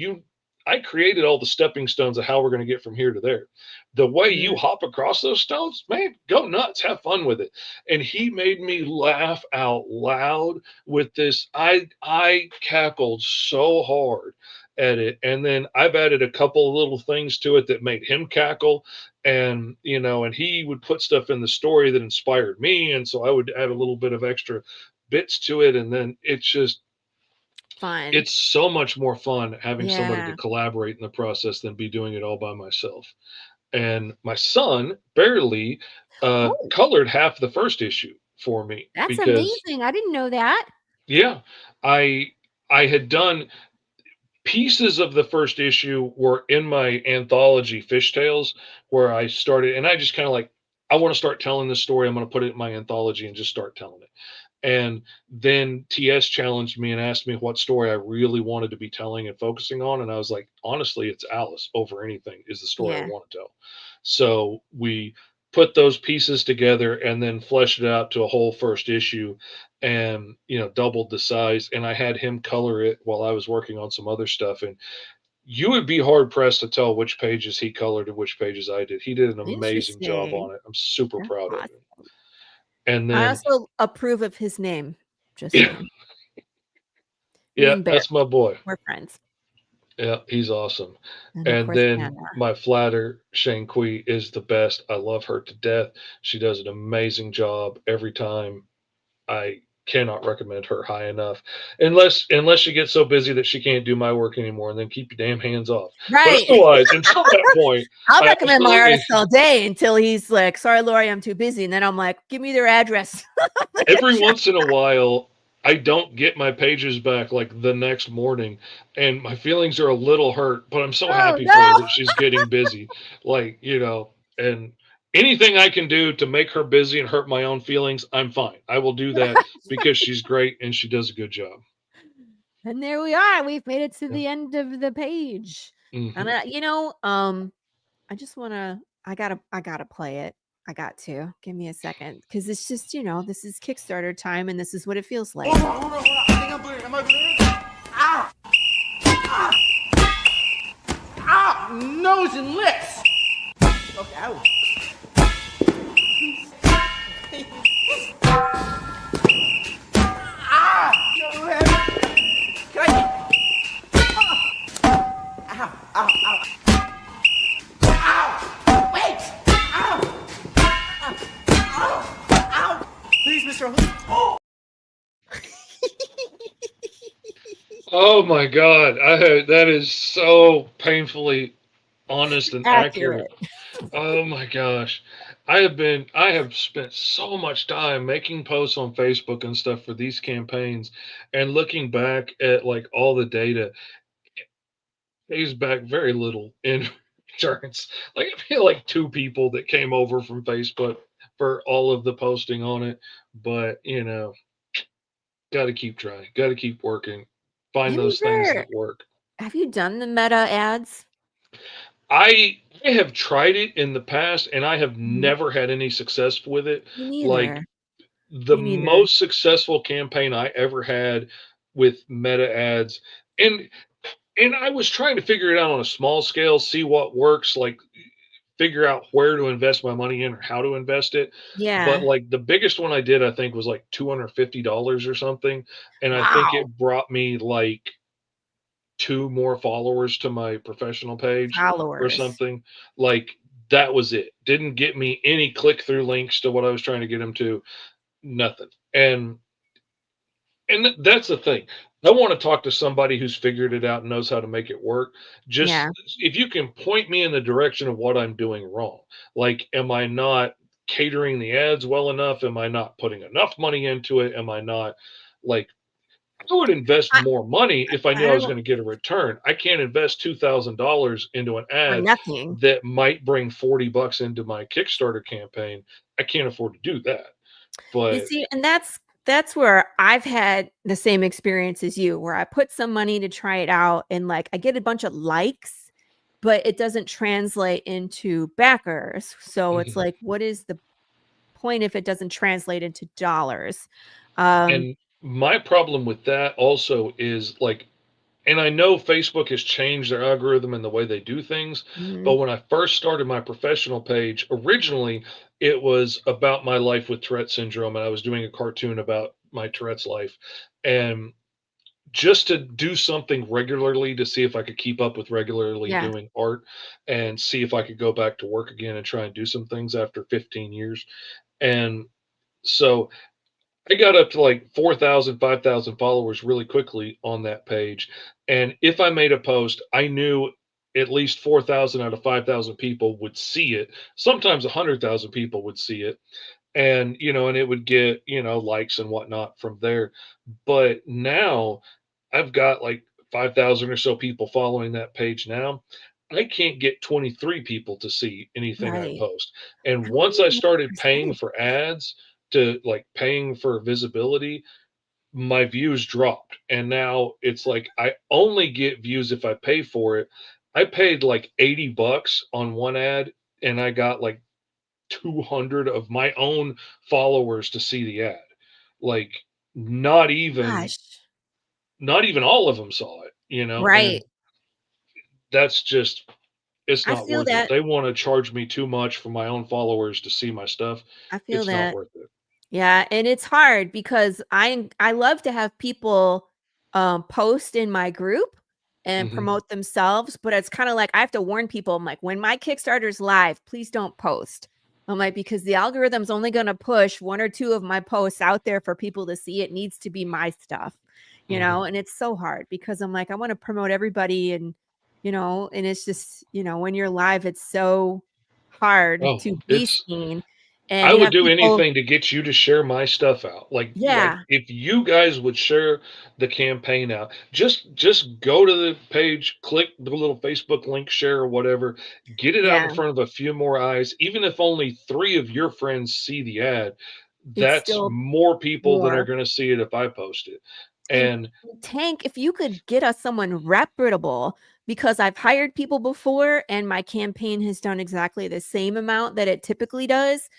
I created all the stepping stones of how we're going to get from here to there. The way you Mhm. hop across those stones, man, go nuts, have fun with it." And he made me laugh out loud with this. I cackled so hard at it, and then I've added a couple of little things to it that made him cackle. And and he would put stuff in the story that inspired me, and so I would add a little bit of extra bits to it, and then Fun. it's so much more fun having somebody to Yeah. collaborate in the process than be doing it all by myself. And my son barely Oh, colored half the first issue for me that's because amazing. I didn't know that. yeah, i I had done pieces of the first issue were in my anthology Fish Tales, where I started, and I just kind of like, I want to start telling this story. I'm going to put it in my anthology and just start telling it. And then TS challenged me and asked me what story I really wanted to be telling and focusing on. And I was like, honestly, it's Alice over anything is the story I Yeah. want to tell. So we put those pieces together and then fleshed it out to a whole first issue and, doubled the size. And I had him color it while I was working on some other stuff. And you would be hard pressed to tell which pages he colored and which pages I did. He did an amazing job Interesting. on it. I'm super That's proud of him. awesome. And I then, also approve of his name, just yeah, saying. Me yeah, and Bear, that's my boy. we're friends. Yeah, he's awesome. And of And course, then Panda. my flatter, Shane Kui, is the best. I love her to death. She does an amazing job every time. I cannot recommend her high enough. Unless she gets so busy that she can't do my work anymore, and then keep your damn hands off. But Right. otherwise, until that point, I'll I recommend my absolutely artist all day until he's like, "Sorry, Laurie, I'm too busy." And then I'm like, "Give me their address." every once in a while I don't get my pages back like the next morning, and my feelings are a little hurt, but I'm so Oh, happy for her no. that she's getting busy. Like, and anything I can do to make her busy and hurt my own feelings, I'm fine. I will do that because she's great and she does a good job. And there we are. We've made it to Yeah. the end of the page. And, Hmm. I just wanna I gotta play it. I got to. Give me a second, because it's just, this is Kickstarter time, and this is what it feels like. Hold on. I think I'm bleeding. Am I bleeding? Ow! Ow! Nose and lips! Okay, ow. Ah! No, can I... Ow! Ow! Ow! Ow! Wait! Ow! Ow! Ow! Please, Mr. Oh! Oh my God. That is so painfully honest and accurate. Accurate. Oh my gosh. I have spent so much time making posts on Facebook and stuff for these campaigns and looking back at like all the data pays back very little. And returns. Like I feel like two people that came over from Facebook for all of the posting on it, but got to keep trying, got to keep working, find Have you those things ever that work. have you done the meta ads? I have tried it in the past and I have Mhm. never had any success with it. Me Like neither. the Me neither. most successful campaign I ever had with meta ads, and I was trying to figure it out on a small scale, see what works, like figure out where to invest my money in or how to invest it. But Yeah. like the biggest one I did, I think was like $250 or something. And I think Wow. it brought me like two more followers to my professional page or Followers. something. Like that was it. Didn't get me any click through links to what I was trying to get them to. Nothing. That's the thing. I want to talk to somebody who's figured it out and knows how to make it work. Just Yeah. if you can point me in the direction of what I'm doing wrong. Like, am I not catering the ads well enough? Am I not putting enough money into it? Am I not like I would invest I more money if I knew I I was don't going to get a return. I can't invest $2,000 into an for ad nothing. that might bring $40 into my Kickstarter campaign. I can't afford to do that. You But see, and that's where I've had the same experience as you, where I put some money to try it out and like I get a bunch of likes, but it doesn't translate into backers. So it's mhm. like, what is the point if it doesn't translate into dollars? Um, And my problem with that also is like, and I know Facebook has changed their algorithm and the way they do things, but mhm, when I first started my professional page, originally it was about my life with Tourette syndrome, and I was doing a cartoon about my Tourette's life. And just to do something regularly to see if I could keep up with regularly yeah, doing art and see if I could go back to work again and try and do some things after 15 years. And so I got up to like 4,000, 5,000 followers really quickly on that page. And if I made a post, I knew at least 4,000 out of 5,000 people would see it. Sometimes 100,000 people would see it. And it would get, likes and whatnot from there. But now I've got like 5,000 or so people following that page now. I can't get 23 people to see anything I right. post. And I once wonder I what started paying percentage. for ads, to like paying for visibility, my views dropped. And now it's like I only get views if I pay for it. I paid like $80 on one ad and I got like 200 of my own followers to see the ad. Like not even Gosh, not even all of them saw it, right. and that's just it's I not feel worth it. that. They want to charge me too much for my own followers to see my stuff. I feel It's not that. worth it. Yeah, and it's hard because I love to have people post in my group and Mhm. promote themselves, but it's kind of like I have to warn people. I'm like, when my Kickstarter's live, please don't post. I'm like, because the algorithm's only going to push one or two of my posts out there for people to see. It needs to be my stuff, Mhm. and it's so hard because I'm like, I want to promote everybody and it's just, when you're live, it's so hard Oh, to be it's seen and I to would have do people. anything to get you to share my stuff out. Like Yeah. if you guys would share the campaign out, just go to the page, click the little Facebook link share or whatever, get it out in Yeah, front of a few more eyes. Even if only 3 of your friends see the ad, it's that's still more people than are more. going to see it if I post it. And And Tank, if you could get us someone reputable, because I've hired people before and my campaign has done exactly the same amount that it typically does.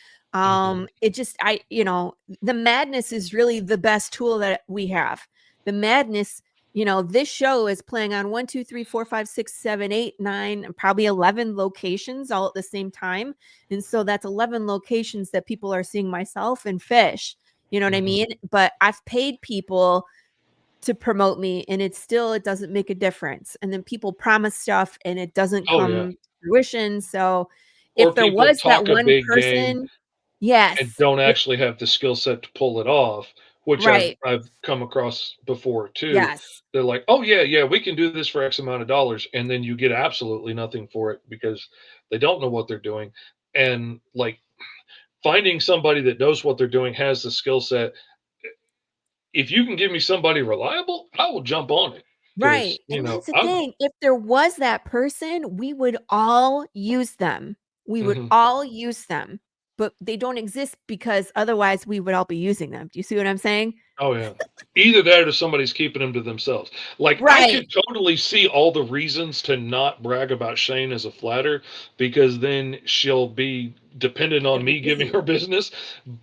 mhm. It just, the madness is really the best tool that we have. The madness, this show is playing on 1, 2, 3, 4, 5, 6, 7, 8, 9, and probably 11 locations all at the same time. And so that's 11 locations that people are seeing myself and fish. You know what I Mhm. mean? But I've paid people to promote me and it doesn't make a difference, and then people promise stuff and it doesn't Oh yeah. come to fruition. So if Or there people was that talk a one big game person. and Yes. don't actually have the skill set to pull it off, which I've Right. I've come across before too. Yes. They're like, "Oh yeah, yeah, we can do this for X amount of dollars," and then you get absolutely nothing for it because they don't know what they're doing. And like finding somebody that knows what they're doing, has the skill set. If you can give me somebody reliable, I will jump on it. Right, you and know, that's the I'm. thing, if there was that person, we would all use them. We would Mhm. all use them, but they don't exist because otherwise we would all be using them. Do you see what I'm saying? Oh, yeah. Either that or somebody's keeping them to themselves. Like, I Right. could totally see all the reasons to not brag about Shane as a flatter, because then she'll be dependent She'll on be me giving her busy. business.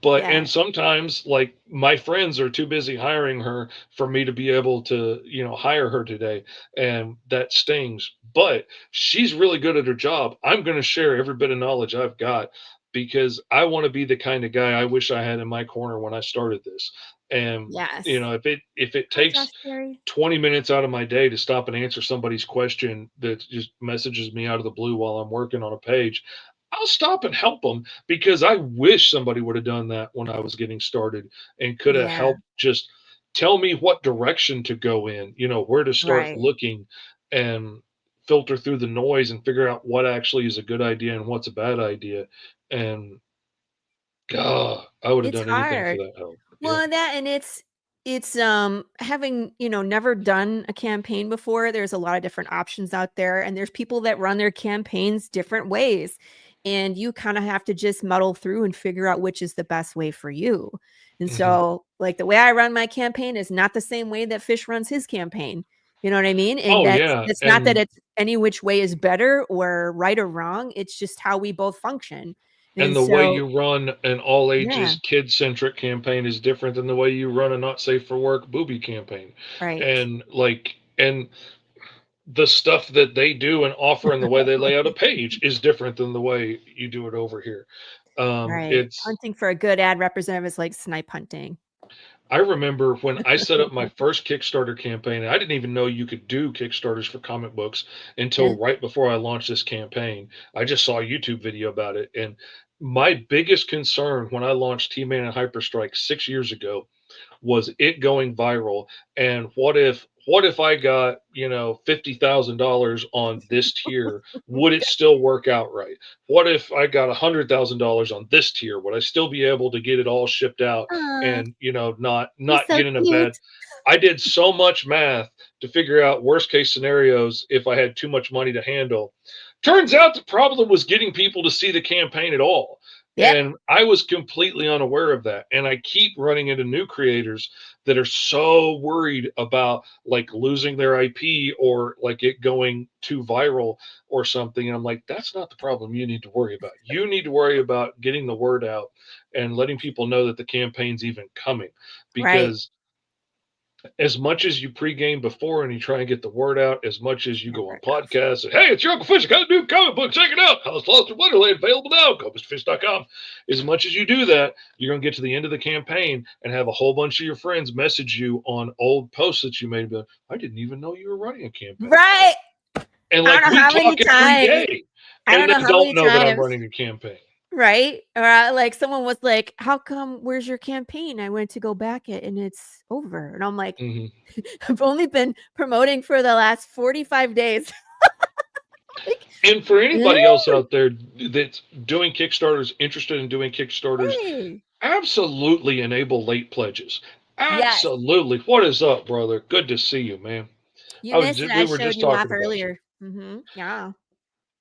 But Yeah, and sometimes, like, my friends are too busy hiring her for me to be able to, hire her today, and that stings. But she's really good at her job. I'm gonna share every bit of knowledge I've got because I wanna be the kind of guy I wish I had in my corner when I started this. And, yes. if it Hi, Josh takes Terry. 20 minutes out of my day to stop and answer somebody's question that just messages me out of the blue while I'm working on a page, I'll stop and help them because I wish somebody would have done that when I was getting started and could have Yeah, helped just tell me what direction to go in, where to start right. looking and filter through the noise and figure out what actually is a good idea and what's a bad idea. And God, I would have It's done anything for hard. that help. Yeah. Well, that and it's having, never done a campaign before, there's a lot of different options out there, and there's people that run their campaigns different ways, and you kinda have to just muddle through and figure out which is the best way for you. And Mhm. so, like, the way I run my campaign is not the same way that Fish runs his campaign. You know what I mean? And Oh, that's yeah, it's not that and it's any which way is better or right or wrong, it's just how we both function. And the way so you run an all yeah, ages kid-centric campaign is different than the way you run a not safe for work booby campaign. right. And the stuff that they do and offer and the way they lay out a page is different than the way you do it over here. Right. It's Hunting for a good ad representative is like snipe hunting. I remember when I set up my first Kickstarter campaign, I didn't even know you could do Kickstarters for comic books Yeah. until right before I launched this campaign. I just saw a YouTube video about it. And my biggest concern when I launched T Man and Hyperstrike 6 years ago was it going viral. And what if I got, $50,000 on this tier? Would it still work out right? What if I got $100,000 on this tier? Would I still be able to get it all shipped out Aw, and, not he's not so get in a bad. cute. I did so much math to figure out worst case scenarios if I had too much money to handle. Turns out the problem was getting people to see the campaign at all. Yep. And I was completely unaware of that. And I keep running into new creators that are so worried about like losing their IP or like it going too viral or something. And I'm like, that's not the problem you need to worry about. You need to worry about getting the word out and letting people know that the campaign's even coming. Right. Because as much as you pregame before and you try and get the word out, as much as you go Never on enough. podcasts and hey, it's your Uncle Fish, I got a new comic book, check it out. How's Lost in Wonderland available now? Go MrFish.com. As much as you do that, you're gonna get to the end of the campaign and have a whole bunch of your friends message you on old posts that you made. But I didn't even know you were running a campaign. Right. And I like don't know we how many talk every times. day I don't and know then how don't many know that I'm times. running a campaign. Right? Or, like, someone was like, "How come where's your campaign?" I went to go back it, and it's over. And I'm like, Hmm. "I've only been promoting for the last 45 days." Like, And for anybody else "Ew, out there that's doing Kickstarters, interested in doing Kickstarters, hey." absolutely enable late pledges. Yes. Absolutely. What is up, brother? Good to see you, man. You missed it. We I were showed just you off talking about you. earlier. Mhm. Yeah.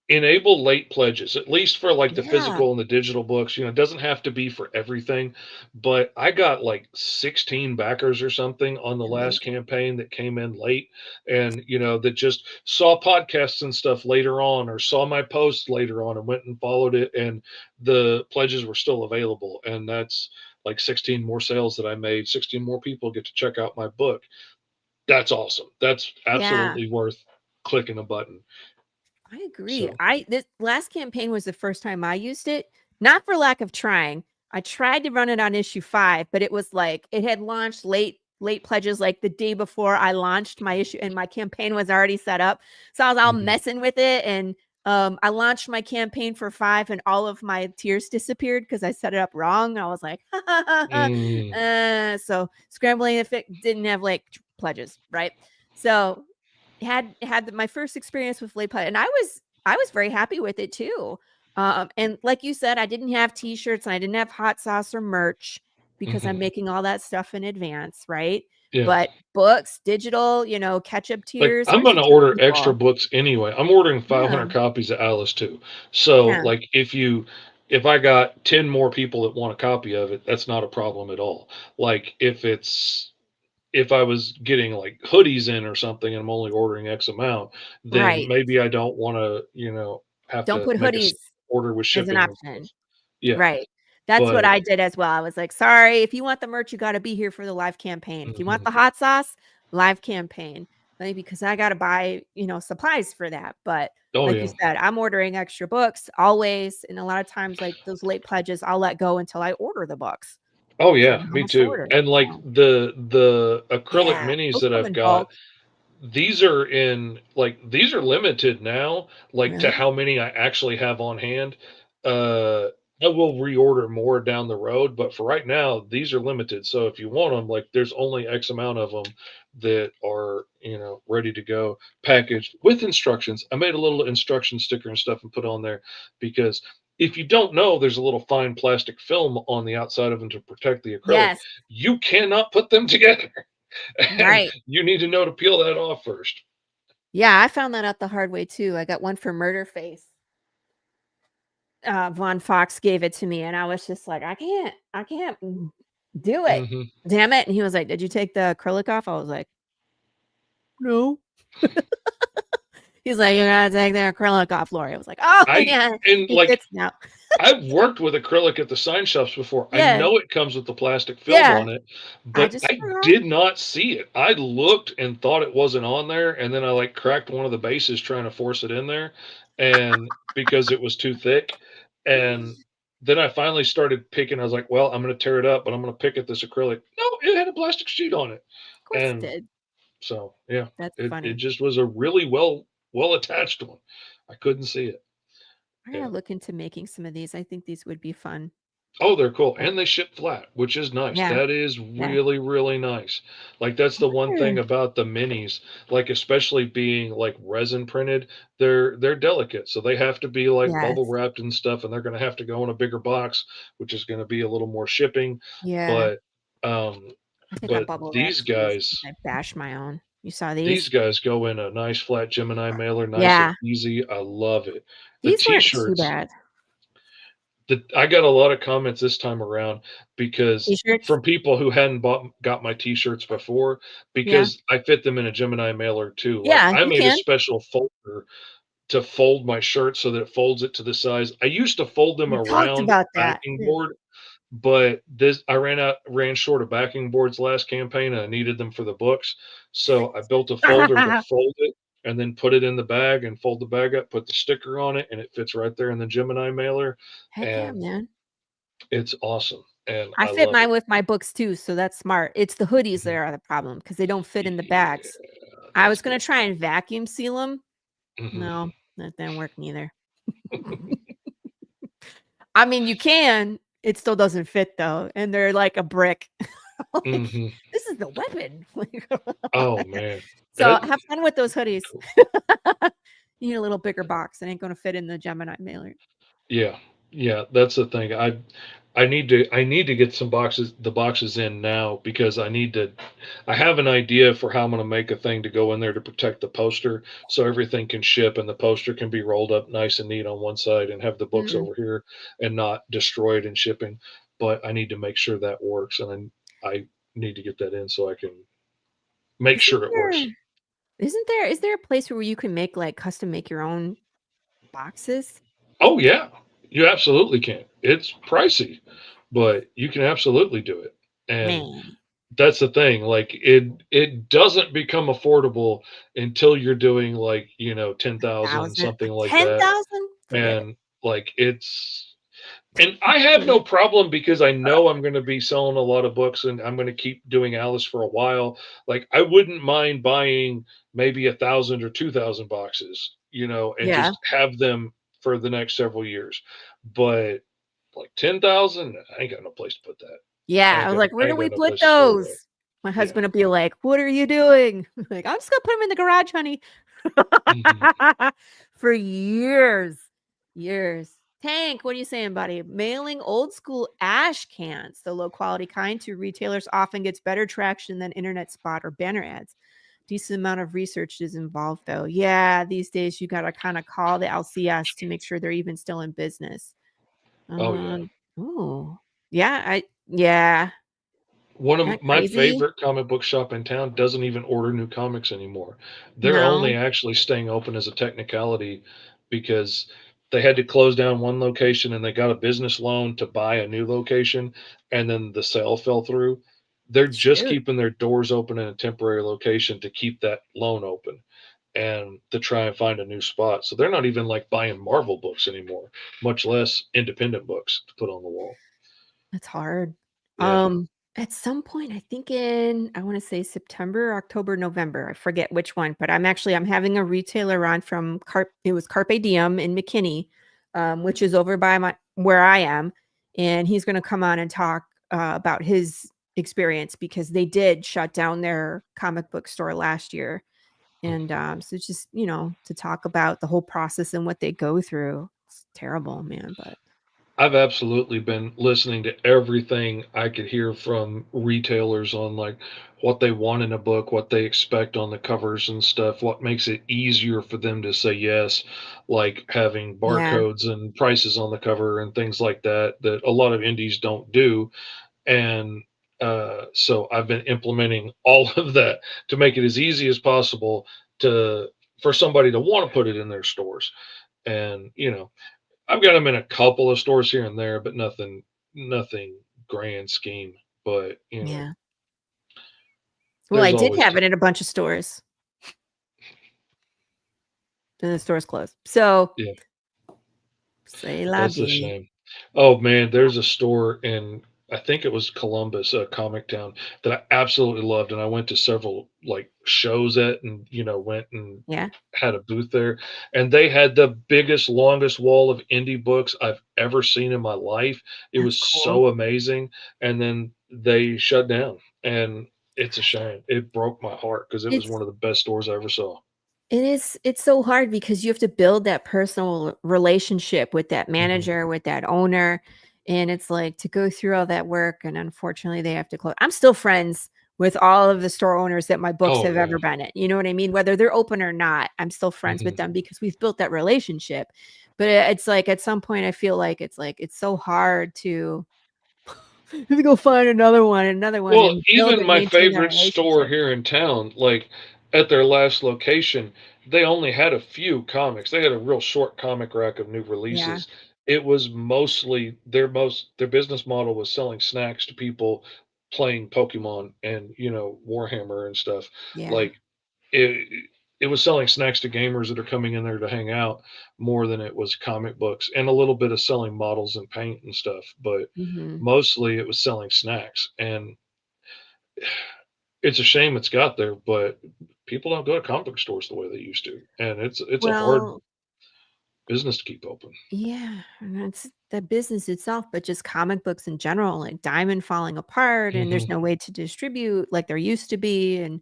Enable late pledges, at least for like the Yeah. physical and the digital books. It doesn't have to be for everything, but I got like 16 backers or something on the last Amazing. campaign that came in late and, that just saw podcasts and stuff later on or saw my post later on and went and followed it. And the pledges were still available. And that's like 16 more sales that I made, 16 more people get to check out my book. That's awesome. That's Yeah. absolutely worth clicking a button. I agree. So, I This last campaign was the first time I used it, not for lack of trying. I tried to run it on issue 5, but it was like it had launched late pledges like the day before I launched my issue and my campaign was already set up. So I was all mhm. messing with it and I launched my campaign for 5 and all of my tiers disappeared because I set it up wrong. I was like, Mm, so scrambling if it didn't have like pledges, right? So my first experience with late play, and I was very happy with it too. And like you said, I didn't have T-shirts and I didn't have hot sauce or merch because I'm mhm. making all that stuff in advance, right? Yeah. But books, digital, catch-up Like, tiers I'm are gonna super order extra simple. books anyway. I'm ordering Yeah, 500 copies of Alice too. So, yeah, like, if I got 10 more people that want a copy of it, that's not a problem at all. Like, if I was getting, like, hoodies in or something and I'm only ordering X amount, then right. maybe I don't wanna, have Don't to put make a hoodies order with as an shipping and stuff. option. Yeah, Right. That's what but I did as well. I was like, "Sorry, if you want the merch, you gotta be here for the live campaign. If you want mhm. the hot sauce, live campaign." Like, because I gotta buy, supplies for that, but Oh, like you yeah. said, I'm ordering extra books always, and a lot of times, like, those late pledges, I'll let go until I order the books. Oh, It's like, yeah, how me much to too. order? And, like, So the acrylic yeah, minis those that come I've in got, bulk. these are limited now, like, to Really? how many I actually have on hand. Uh, I will reorder more down the road, but for right now, these are limited. So if you want them, like, there's only X amount of them that are, ready to go, packaged with instructions. I made a little instruction sticker and stuff and put on there because if you don't know, there's a little fine plastic film on the outside of them to protect the acrylic. Yes, You cannot put them together, and right. you need to know to peel that off first. Yeah, I found that out the hard way too. I got one for Murder Face. Von Fox gave it to me, and I was just like, I can't do it. Mhm. Damn it." And he was like, "Did you take the acrylic off?" I was like, "No." He's like, "You gotta take the acrylic off, Laurie." I was like, "Oh, I yeah, and, it like, fits now." I've worked with acrylic at the sign shops before. I Yeah, know it comes with the plastic film yeah. on it, I but just I forgot. did not see it. I looked and thought it wasn't on there, and then I, like, cracked one of the bases trying to force it in there, and because it was too thick, and then I finally started picking. I was like, "Well, I'm gonna tear it up, but I'm gonna pick at this acrylic." No, it had a plastic sheet on it, Of course it and did. so, yeah, That's it funny. just was a really well attached one. I couldn't see it. I Yeah. gotta look into making some of these. I think these would be fun. Oh, they're cool, But and they ship flat, which is nice. yeah, That is yeah. really, really nice. Like, that's I the one thing wonder about the minis, like, especially being, like, resin printed, they're delicate, so they have to be, like, bubble yes. wrapped and stuff, and they're gonna have to go in a bigger box, which is gonna be a little more shipping, Yeah. but, um I think I but bubble wrapped these because I bashed my own. You saw these these? guys go in a nice flat Gemini mailer, nice and Yeah. easy. I love it. The These weren't too T-shirts bad. I got a lot of comments this time around because T-shirts? from people who hadn't got my T-shirts before, Yeah. because I fit them in a Gemini mailer too. Like, Yeah, I you made a can. special folder to fold my shirt so that it folds it to the size. I used to fold them We talked around a about that. backing Yeah. board, but this I ran short of backing boards last campaign, and I needed them for the books. So I built a folder to fold it and then put it in the bag and fold the bag up, put the sticker on it, and it fits right there in the Gemini mailer, Heck yeah, and man. it's awesome, and I I fit love mine it. with my books too, so that's smart. It's the hoodies that Mhm. are the problem because they don't fit in the Yeah, bags. I that's was gonna good. try and vacuum seal them. Mhm. No, that didn't work neither. I mean, you can. It still doesn't fit though, and they're like a brick. Like, Mhm. this is the weapon. Oh, man. So, That have fun with those that'd be hoodies. cool. You need a little bigger box. It ain't gonna fit in the Gemini mailer. Yeah. Yeah, that's the thing. I need to get the boxes in now because I have an idea for how I'm gonna make a thing to go in there to protect the poster so everything can ship and the poster can be rolled up nice and neat on one side and have the books Mm. over here and not destroyed in shipping. But I need to make sure that works, and I need to get that in so I can make Isn't sure it works. there is there a place where you can make, like, custom make your own boxes? Oh, yeah. You absolutely can. It's pricey, but you can absolutely do it, and Man, that's the thing, like, it doesn't become affordable until you're doing, like, 10,000, 1,000 something like that, 10,000? Forget it. and, like, and I have no problem because I know I'm gonna be selling a lot of books and I'm gonna keep doing Alice for a while. Like, I wouldn't mind buying maybe 1,000 or 2,000 boxes, and Yeah. just have them for the next several years. But, like, 10,000? I ain't got no place to put that. Yeah, I was like, I "Where do ain't we got no put place to store that. those?" My Yeah. husband would be like, "What are you doing?" Like, "I'm just gonna put them in the garage, honey." Mhm. For years. Years. Tank, what are you saying, buddy? Mailing old school ash cans, the low quality kind, to retailers often gets better traction than internet spot or banner ads. Decent amount of research is involved, though. Yeah, these days you got to kind of call the LCS to make sure they're even still in business. Oh yeah. Oh, yeah, yeah, One that of my crazy? favorite comic book shop in town doesn't even order new comics anymore. They're only No, actually staying open as a technicality because they had to close down one location and they got a business loan to buy a new location and then the sale fell through. They're just shoot, keeping their doors open in a temporary location to keep that loan open and to try and find a new spot. So they're not even like buying Marvel books anymore, much less independent books to put on the wall. that's hard. Yeah. At some point, I think I want to say September, October, November. I forget which one, but I'm having a retailer on from it was Carpe Diem in McKinney, which is over by where I am, and he's going to come on and talk about his experience because they did shut down their comic book store last year, and so it's just to talk about the whole process and what they go through. It's terrible, man, but I've absolutely been listening to everything I could hear from retailers on like what they want in a book, what they expect on the covers and stuff, what makes it easier for them to say yes, like having yeah, barcodes and prices on the cover and things like that, that a lot of indies don't do. And so I've been implementing all of that to make it as easy as possible to for somebody to want to put it in their stores. And I've got them in a couple of stores here and there, but nothing grand scheme. But, yeah. Well, I there's did always have it in a bunch of stores, and the stores closed. So, yeah, c'est la that's a vie. shame. Oh man, there's a store in I think it was Columbus, a comic town that I absolutely loved, and I went to several like shows at, and went and Yeah, had a booth there, and they had the biggest, longest wall of indie books I've ever seen in my life. It that's was cool. so amazing, and then they shut down, and it's a shame. It broke my heart because it was It's one of the best stores I ever saw. it's so hard because you have to build that personal relationship with that Mhm. manager, with that owner, and it's like to go through all that work, and unfortunately, they have to close. I'm still friends with all of the store owners that my books Oh, have yeah. ever been at. You know what I mean? Whether they're open or not, I'm still friends with Mhm. them because we've built that relationship. But it's like at some point, I feel like it's so hard to you have to go find another one, Well, and build even and my maintain that favorite store relationship. here in town, like, at their last location, they only had a few comics. They had a real short comic rack of new Yeah, releases. It was mostly their business model was selling snacks to people playing Pokemon and, Warhammer and stuff. yeah, Like, it it was selling snacks to gamers that are coming in there to hang out more than it was comic books, and a little bit of selling models and paint and stuff, but mhm. mostly it was selling snacks, and it's a shame it's got there, but people don't go to comic book stores the way they used to, and it's a hard Well, business to keep open. yeah, and that's the business itself, but just comic books in general, like Diamond falling apart, and there's Mhm, no way to distribute like there used to be, and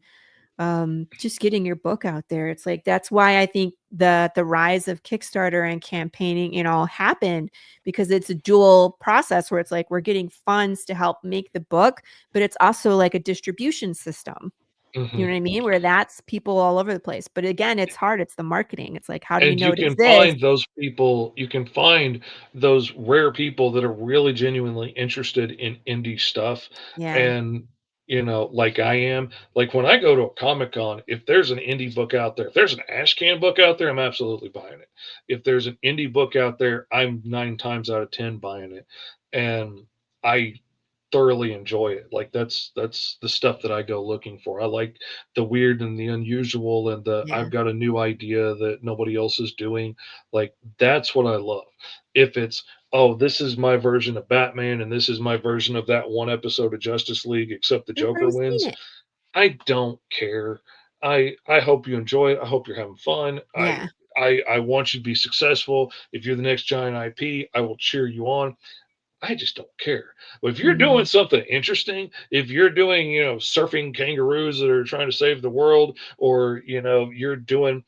just getting your book out there. It's like that's why I think the rise of Kickstarter and campaigning, happened because it's a dual process where it's like we're getting funds to help make the book, but it's also like a distribution system. You mhm. know what I mean? Where that's people all over the place. But again, it's hard. It's the marketing. It's like, how do you And know it exists? you can find those rare people that are really genuinely interested in indie stuff, Yeah. and, like I am, like, when I go to a Comic-Con, if there's an indie book out there, if there's an Ashcan book out there, I'm absolutely buying it. If there's an indie book out there, I'm 9 times out of 10 buying it, and I thoroughly enjoy it. Like that's the stuff that I go looking for. I like the weird and the unusual and the Yeah. I've got a new idea that nobody else is doing. Like that's what I love. If it's oh, this is my version of Batman and this is my version of that one episode of Justice League except the I've Joker already seen wins, it. I don't care. I hope you enjoy it. I hope you're having fun. Yeah. I want you to be successful. If you're the next giant IP, I will cheer you on. I just don't care. But if you're doing Mhm. something interesting, if you're doing, surfing kangaroos that are trying to save the world, or, you're doing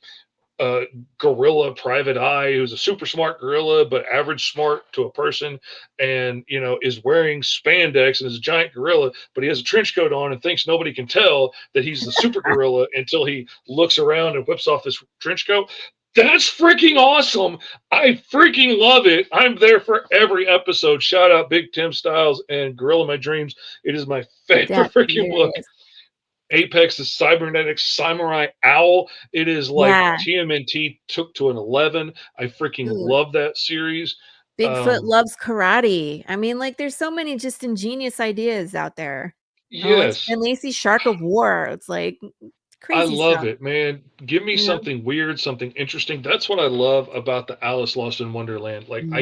a gorilla private eye who's a super smart gorilla, but average smart to a person, and is wearing spandex and is a giant gorilla, but he has a trench coat on and thinks nobody can tell that he's the super gorilla until he looks around and whips off his trench coat. That's freaking awesome. I freaking love it. I'm there for every episode. Shout out Big Tim Styles and Gorilla My Dreams. It is my favorite That's freaking book. hilarious. Apex, the cybernetic samurai owl. It is like Yeah. TMNT took to an 11. I freaking Dude, love that series. Bigfoot Um, loves karate. I mean, like, there's so many just ingenious ideas out there. Oh, like yes, Stan Lacey's Shark of War. It's like I crazy love stuff, it, man. Give me you know? something weird, something interesting. That's what I love about the Alice Lost in Wonderland. Like Mhm.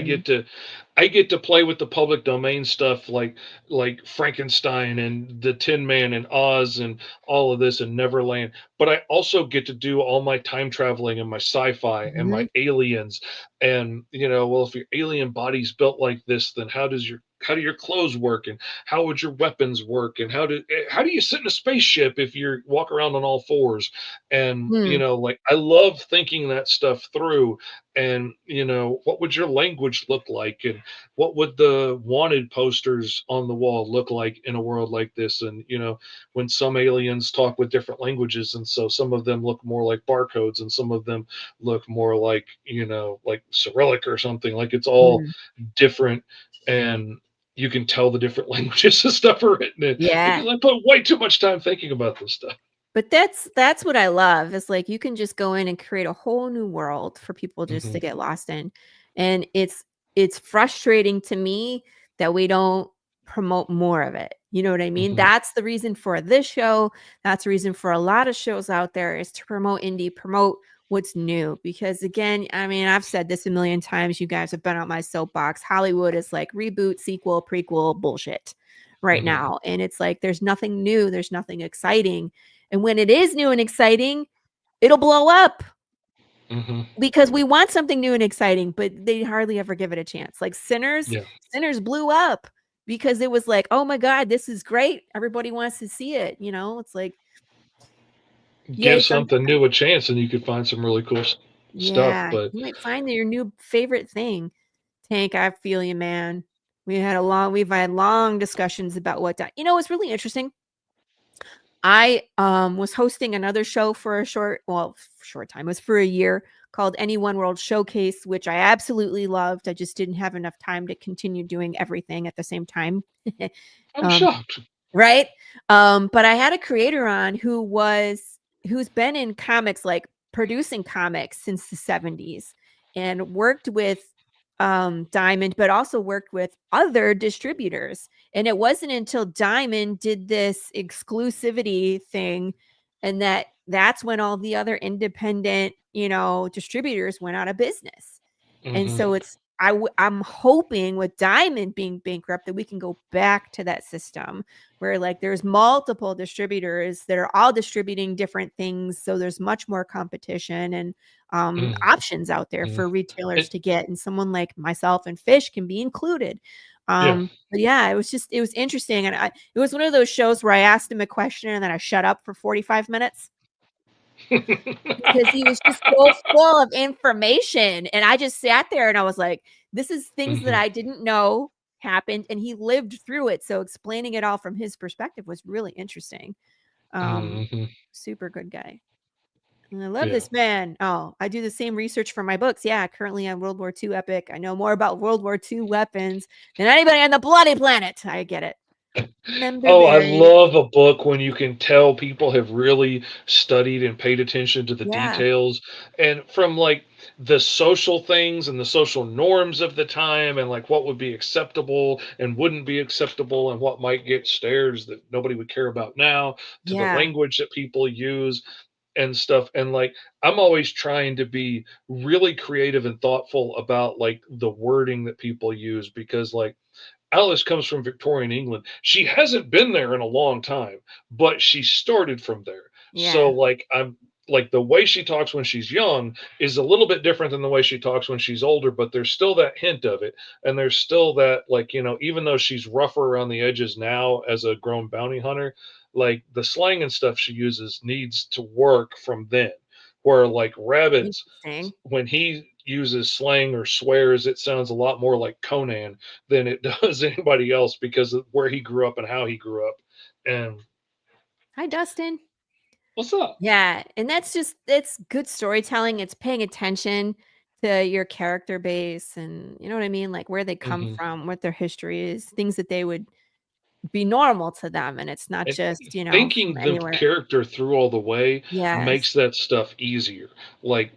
I get to play with the public domain stuff like Frankenstein and the Tin Man and Oz and all of this and Neverland. But I also get to do all my time traveling and my sci-fi and my Mhm. aliens. And well, if your alien body's built like this, then how do your clothes work, and how would your weapons work, and how do you sit in a spaceship if you walk around on all fours? And Hmm. like, I love thinking that stuff through. And what would your language look like, and what would the wanted posters on the wall look like in a world like this? And when some aliens talk with different languages, and so some of them look more like barcodes and some of them look more like like Cyrillic or something, like it's all Mm. different. And you can tell the different languages and stuff are written in, Yeah. because I put way too much time thinking about this stuff. But that's what I love. Is like you can just go in and create a whole new world for people just to Hmm. get lost in. And it's frustrating to me that we don't promote more of it. You know what I mean? Hmm. That's the reason for this show. That's the reason for a lot of shows out there is to promote indie, promote what's new. Because again, I mean, I've said this a million times. You guys have been on my soapbox. Hollywood is like reboot, sequel, prequel bullshit right Hmm. now. And it's like there's nothing new, there's nothing exciting, and when it is new and exciting, it'll blow up Hmm. because we want something new and exciting, but they hardly ever give it a chance. Like Yeah. Sinners blew up because it was like, oh my God, this is great. Everybody wants to see it. It's like, yay, Give some, something new a chance, and you could find some really cool stuff. yeah, But you might find your new favorite thing. Tank, I feel you, man. We've had long discussions about what's really interesting. I was hosting another show for a short time. It was for a year called Any One World Showcase, which I absolutely loved. I just didn't have enough time to continue doing everything at the same time. I'm um, shocked. right? But I had a creator on who's been in comics, like producing comics since the 70s and worked with Diamond, but also worked with other distributors. And it wasn't until Diamond did this exclusivity thing and that's when all the other independent, distributors went out of business. And Hmm. so I'm hoping with Diamond being bankrupt that we can go back to that system where like there's multiple distributors that are all distributing different things. So there's much more competition and Hmm. options out there for retailers It, to get. And someone like myself and Fish can be included. yeah. But yeah, it was interesting. And it was one of those shows where I asked him a question and then I shut up for 45 minutes because he was just so full of information. And I just sat there and I was like, this is things that Hmm. I didn't know happened. And he lived through it. So explaining it all from his perspective was really interesting. Um, Hmm. Super good guy. And I love Yeah. this man. Oh, I do the same research for my books. Yeah, currently on World War II epic. I know more about World War II weapons than anybody on the bloody planet. I get it. Member Oh, I berry. love a book when you can tell people have really studied and paid attention to the Yeah. details, and from like the social things and the social norms of the time, and like what would be acceptable and wouldn't be acceptable, and what might get stares that nobody would care about now, to the Yeah. language that people use and stuff. And like, I'm always trying to be really creative and thoughtful about like the wording that people use, because like Alice comes from Victorian England. She hasn't been there in a long time, but she started from there. So Yeah. like, I'm like, the way she talks when she's young is a little bit different than the way she talks when she's older, but there's still that hint of it. And there's still that, like, even though she's rougher around the edges now as a grown bounty hunter, like the slang and stuff she uses needs to work from then. Where like rabbits, Interesting. when he uses slang or swears, it sounds a lot more like Conan than it does anybody else because of where he grew up and how he grew up. And Hi, Dustin. what's up? Yeah, and it's good storytelling. It's paying attention to your character base and you know what I mean, like where they come Hmm. from, what their history is, things that they would be normal to them, and it's not And just, from thinking the anywhere. character through all the way Yes. makes that stuff easier. Like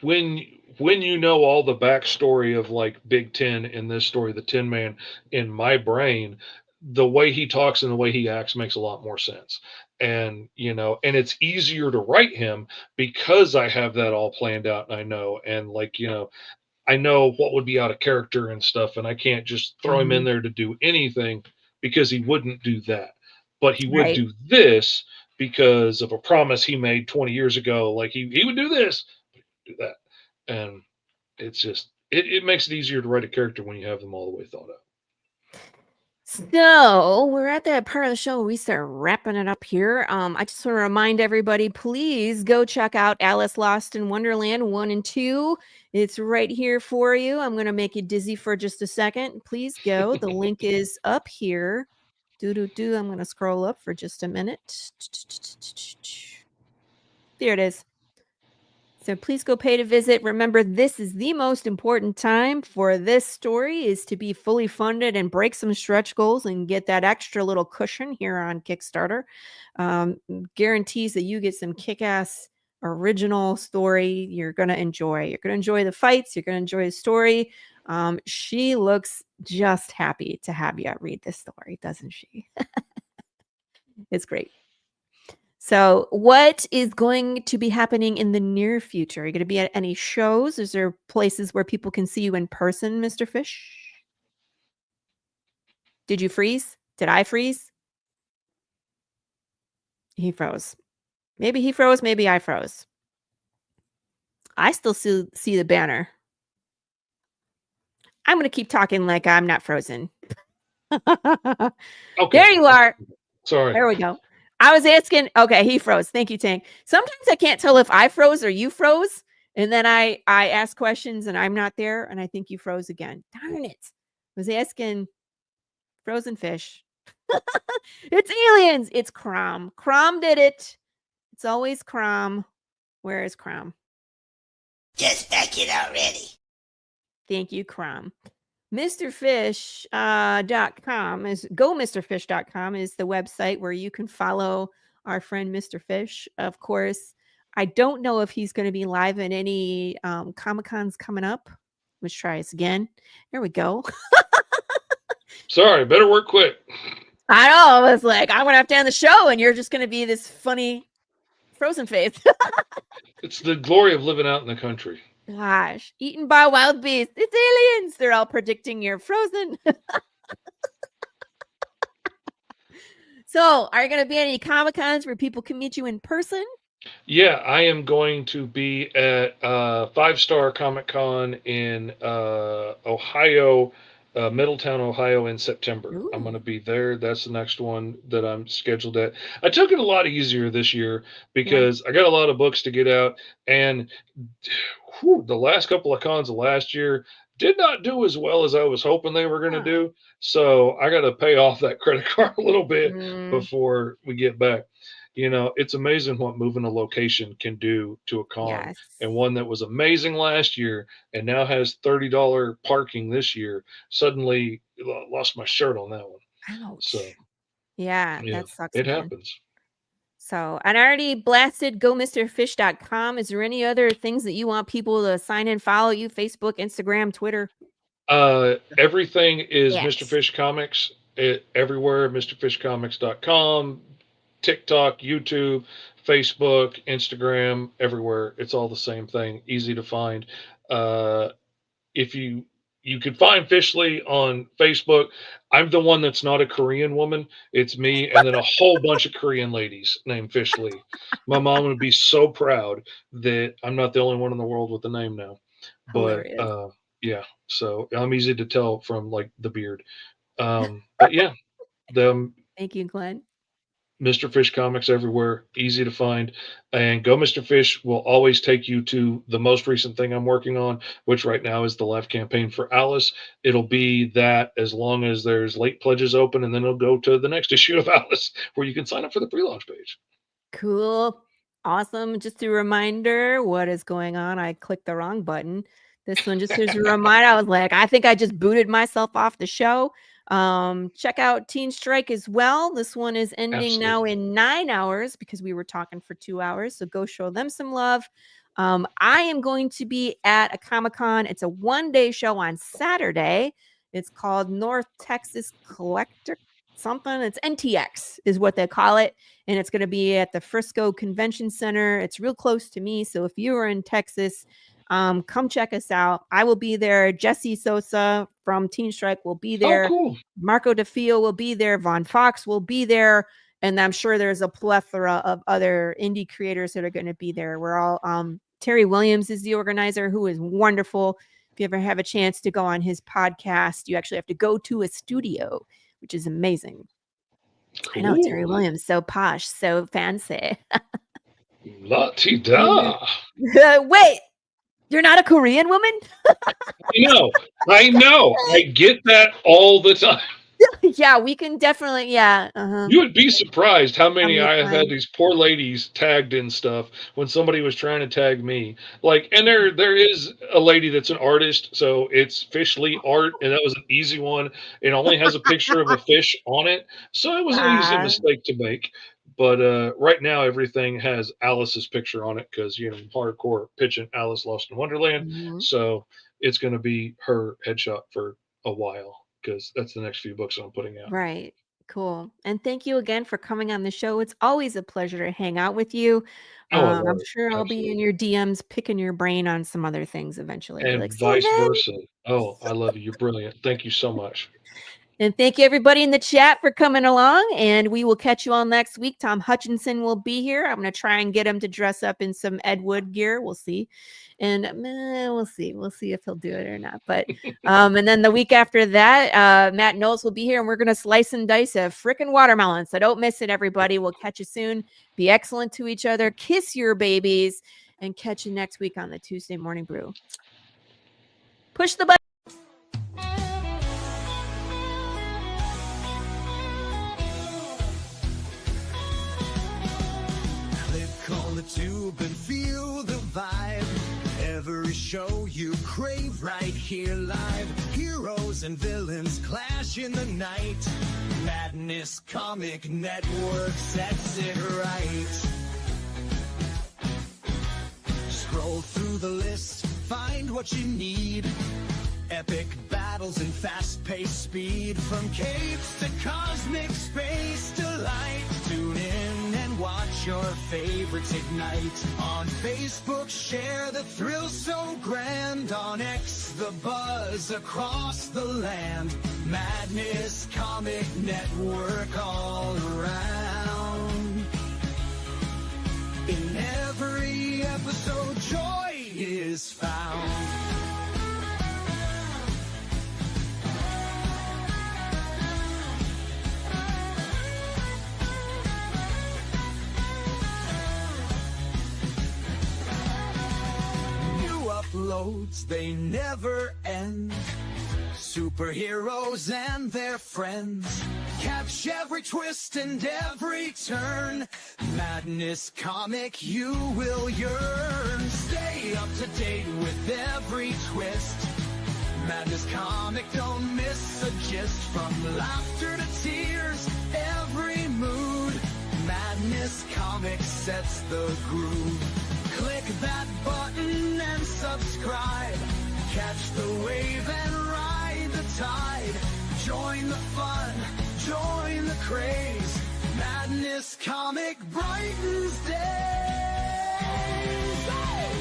when you know all the backstory of like Big Ten in this story, the Tin Man, in my brain, the way he talks and the way he acts makes a lot more sense. And and it's easier to write him because I have that all planned out and I know and like I know what would be out of character and stuff, and I can't just throw him in Mhm. there to do anything because he wouldn't do that. But he would Right. do this because of a promise he made 20 years ago. Like he would do this, do that. And it's just it makes it easier to write a character when you have them all the way thought out. So we're at that part of the show where we start wrapping it up here. I just want to remind everybody, please go check out Alice Lost in Wonderland 1 and 2. It's right here for you. I'm going to make you dizzy for just a second. Please go. The link is up here. Do. I'm going to scroll up for just a minute. There it is. So please go pay to visit. Remember, this is the most important time for this story is to be fully funded and break some stretch goals and get that extra little cushion here on Kickstarter. Guarantees that you get some kick-ass original story you're going to enjoy. You're going to enjoy the fights. You're going to enjoy the story. She looks just happy to have you read this story, doesn't she? It's great. So, what is going to be happening in the near future? Are you going to be at any shows? Is there places where people can see you in person, Mr. Fish? Did you freeze? Did I freeze? He froze. Maybe he froze, maybe I froze. I still see the banner. I'm going to keep talking like I'm not frozen. Okay. There you are. Sorry. There we go. I was asking, okay, he froze. Thank you, Tank. Sometimes I can't tell if I froze or you froze. And then I ask questions and I'm not there. And I think you froze again. Darn it. I was asking frozen fish. It's aliens. It's Crom. Crom did it. It's always Crom. Where is Crom? Just back it already. Thank you, Crom. MrFish.com is GoMrFish.com is the website where you can follow our friend Mr. Fish. Of course, I don't know if he's going to be live at any Comic Cons coming up. Let's try this again. There we go. Sorry, better work quick. I know. I was like, I'm going to have to end the show, and you're just going to be this funny frozen face. It's the glory of living out in the country. Gosh, eaten by wild beasts. It's aliens. They're all predicting you're frozen. So, are you going to be at any Comic Cons where people can meet you in person? Yeah, I am going to be at Five Star Comic Con in Ohio, Middletown, Ohio, in September. I'm going to Ooh, be there. That's the next one that I'm scheduled at. I took it a lot easier this year yeah. because I got a lot of books to get out, and the last couple of cons of last year did not do as well as I was hoping they were going to Oh. do. So I got to pay off that credit card a little bit Mm, before we get back. It's amazing what moving a location can do to a con. yes. And one that was amazing last year and now has $30 parking this year, suddenly lost my shirt on that one. So, Ouch. Yeah, yeah, that sucks, it man. happens. So, and I already blasted GoMrFish.com. Is there any other things that you want people to sign in, follow you? Facebook, Instagram, Twitter? Everything is Mr. X. Fish Comics. Everywhere, MrFishComics.com, TikTok, YouTube, Facebook, Instagram, everywhere. It's all the same thing. Easy to find. Uh, if you could find Fishley on Facebook. I'm the one that's not a Korean woman. It's me and then a whole bunch of Korean ladies named Fishley. My mom would be so proud that I'm not the only one in the world with the name now. But Hilarious. yeah, so I'm easy to tell from like the beard. But yeah, the Thank you, Glenn. Mr. Fish comics everywhere, easy to find. And Go Mr. Fish will always take you to the most recent thing I'm working on, which right now is the live campaign for Alice. It'll be that as long as there's late pledges open, and then it'll go to the next issue of Alice where you can sign up for the pre launch page. Cool. Awesome. Just a reminder what is going on. I clicked the wrong button. This one just as a reminder. I was like, I think I just booted myself off the show. Check out Teen Strike as well. This one is ending now Absolutely. in 9 hours because we were talking for 2 hours. So go show them some love. I am going to be at a Comic-Con. It's a one-day show on Saturday. It's called North Texas Collector something. It's NTX is what they call it, and it's going to be at the Frisco Convention Center. It's real close to me, so if you are in Texas, come check us out. I will be there. Jesse Sosa from Teen Strike will be Oh, there. cool. Marco DeFeo will be there. Von Fox will be there. And I'm sure there's a plethora of other indie creators that are going to be there. We're all Terry Williams is the organizer, who is wonderful. If you ever have a chance to go on his podcast, you actually have to go to a studio, which is amazing. I know Terry Cool. Williams, so posh, so fancy. La-ti-da. Wait, you're not a Korean woman? I know. I get that all the time. Yeah, we can definitely, yeah. You would be surprised how many Family I have had time. these poor ladies tagged in stuff when somebody was trying to tag me. Like, and there is a lady that's an artist, so it's Fishly Art, and that was an easy one. It only has a picture of a fish on it, so it was an easy Ah, mistake to make. But right now, everything has Alice's picture on it because I'm hardcore pitching Alice Lost in Wonderland, mhm. so it's going to be her headshot for a while because that's the next few books I'm putting out. Right. Cool. And thank you again for coming on the show. It's always a pleasure to hang out with you. Oh, I love I'm it. sure I'll be in Absolutely. your DMs picking your brain on some other things eventually. I'll be And like, vice Steven. versa. Oh, I love you. You're brilliant. Thank you so much. And thank you, everybody in the chat, for coming along. And we will catch you all next week. Tom Hutchinson will be here. I'm going to try and get him to dress up in some Ed Wood gear. We'll see. And we'll see. We'll see if he'll do it or not. But and then the week after that, Matt Knowles will be here, and we're going to slice and dice a freaking watermelon. So don't miss it, everybody. We'll catch you soon. Be excellent to each other. Kiss your babies, and catch you next week on the Tuesday Morning Brew. Push the button. Click on the tube and feel the vibe. Every show you crave right here live. Heroes and villains clash in the night. Madness Comic Network sets it right. Scroll through the list, find what you need. Epic battles and fast-paced speed. From capes to cosmic space delight. Tune in and watch your favorites ignite. On Facebook, share the thrill so grand. On X, the buzz across the land. Madness Comic Network all around. In every episode, joy is found. Uploads, they never end. Superheroes and their friends. Catch every twist and every turn. Madness Comic, you will yearn. Stay up to date with every twist. Madness Comic, don't miss a gist. From laughter to tears, every mood. Madness Comic sets the groove. Click that button and subscribe. Catch the wave and ride the tide. Join the fun, join the craze. Madness Comic brightens days. Hey!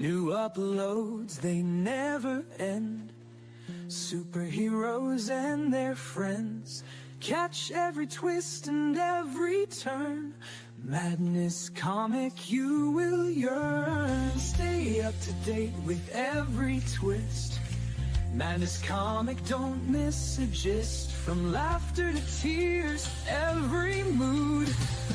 New uploads, they never end. Superheroes and their friends. Catch every twist and every turn. Madness comic, you will yearn. Stay up to date with every twist. Madness comic, don't miss a gist. From laughter to tears, every mood.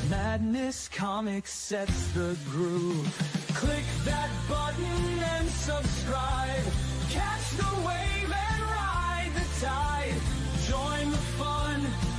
Madness comic sets the groove. Click that button and subscribe. Catch the wave and ride the tide. Join the fun.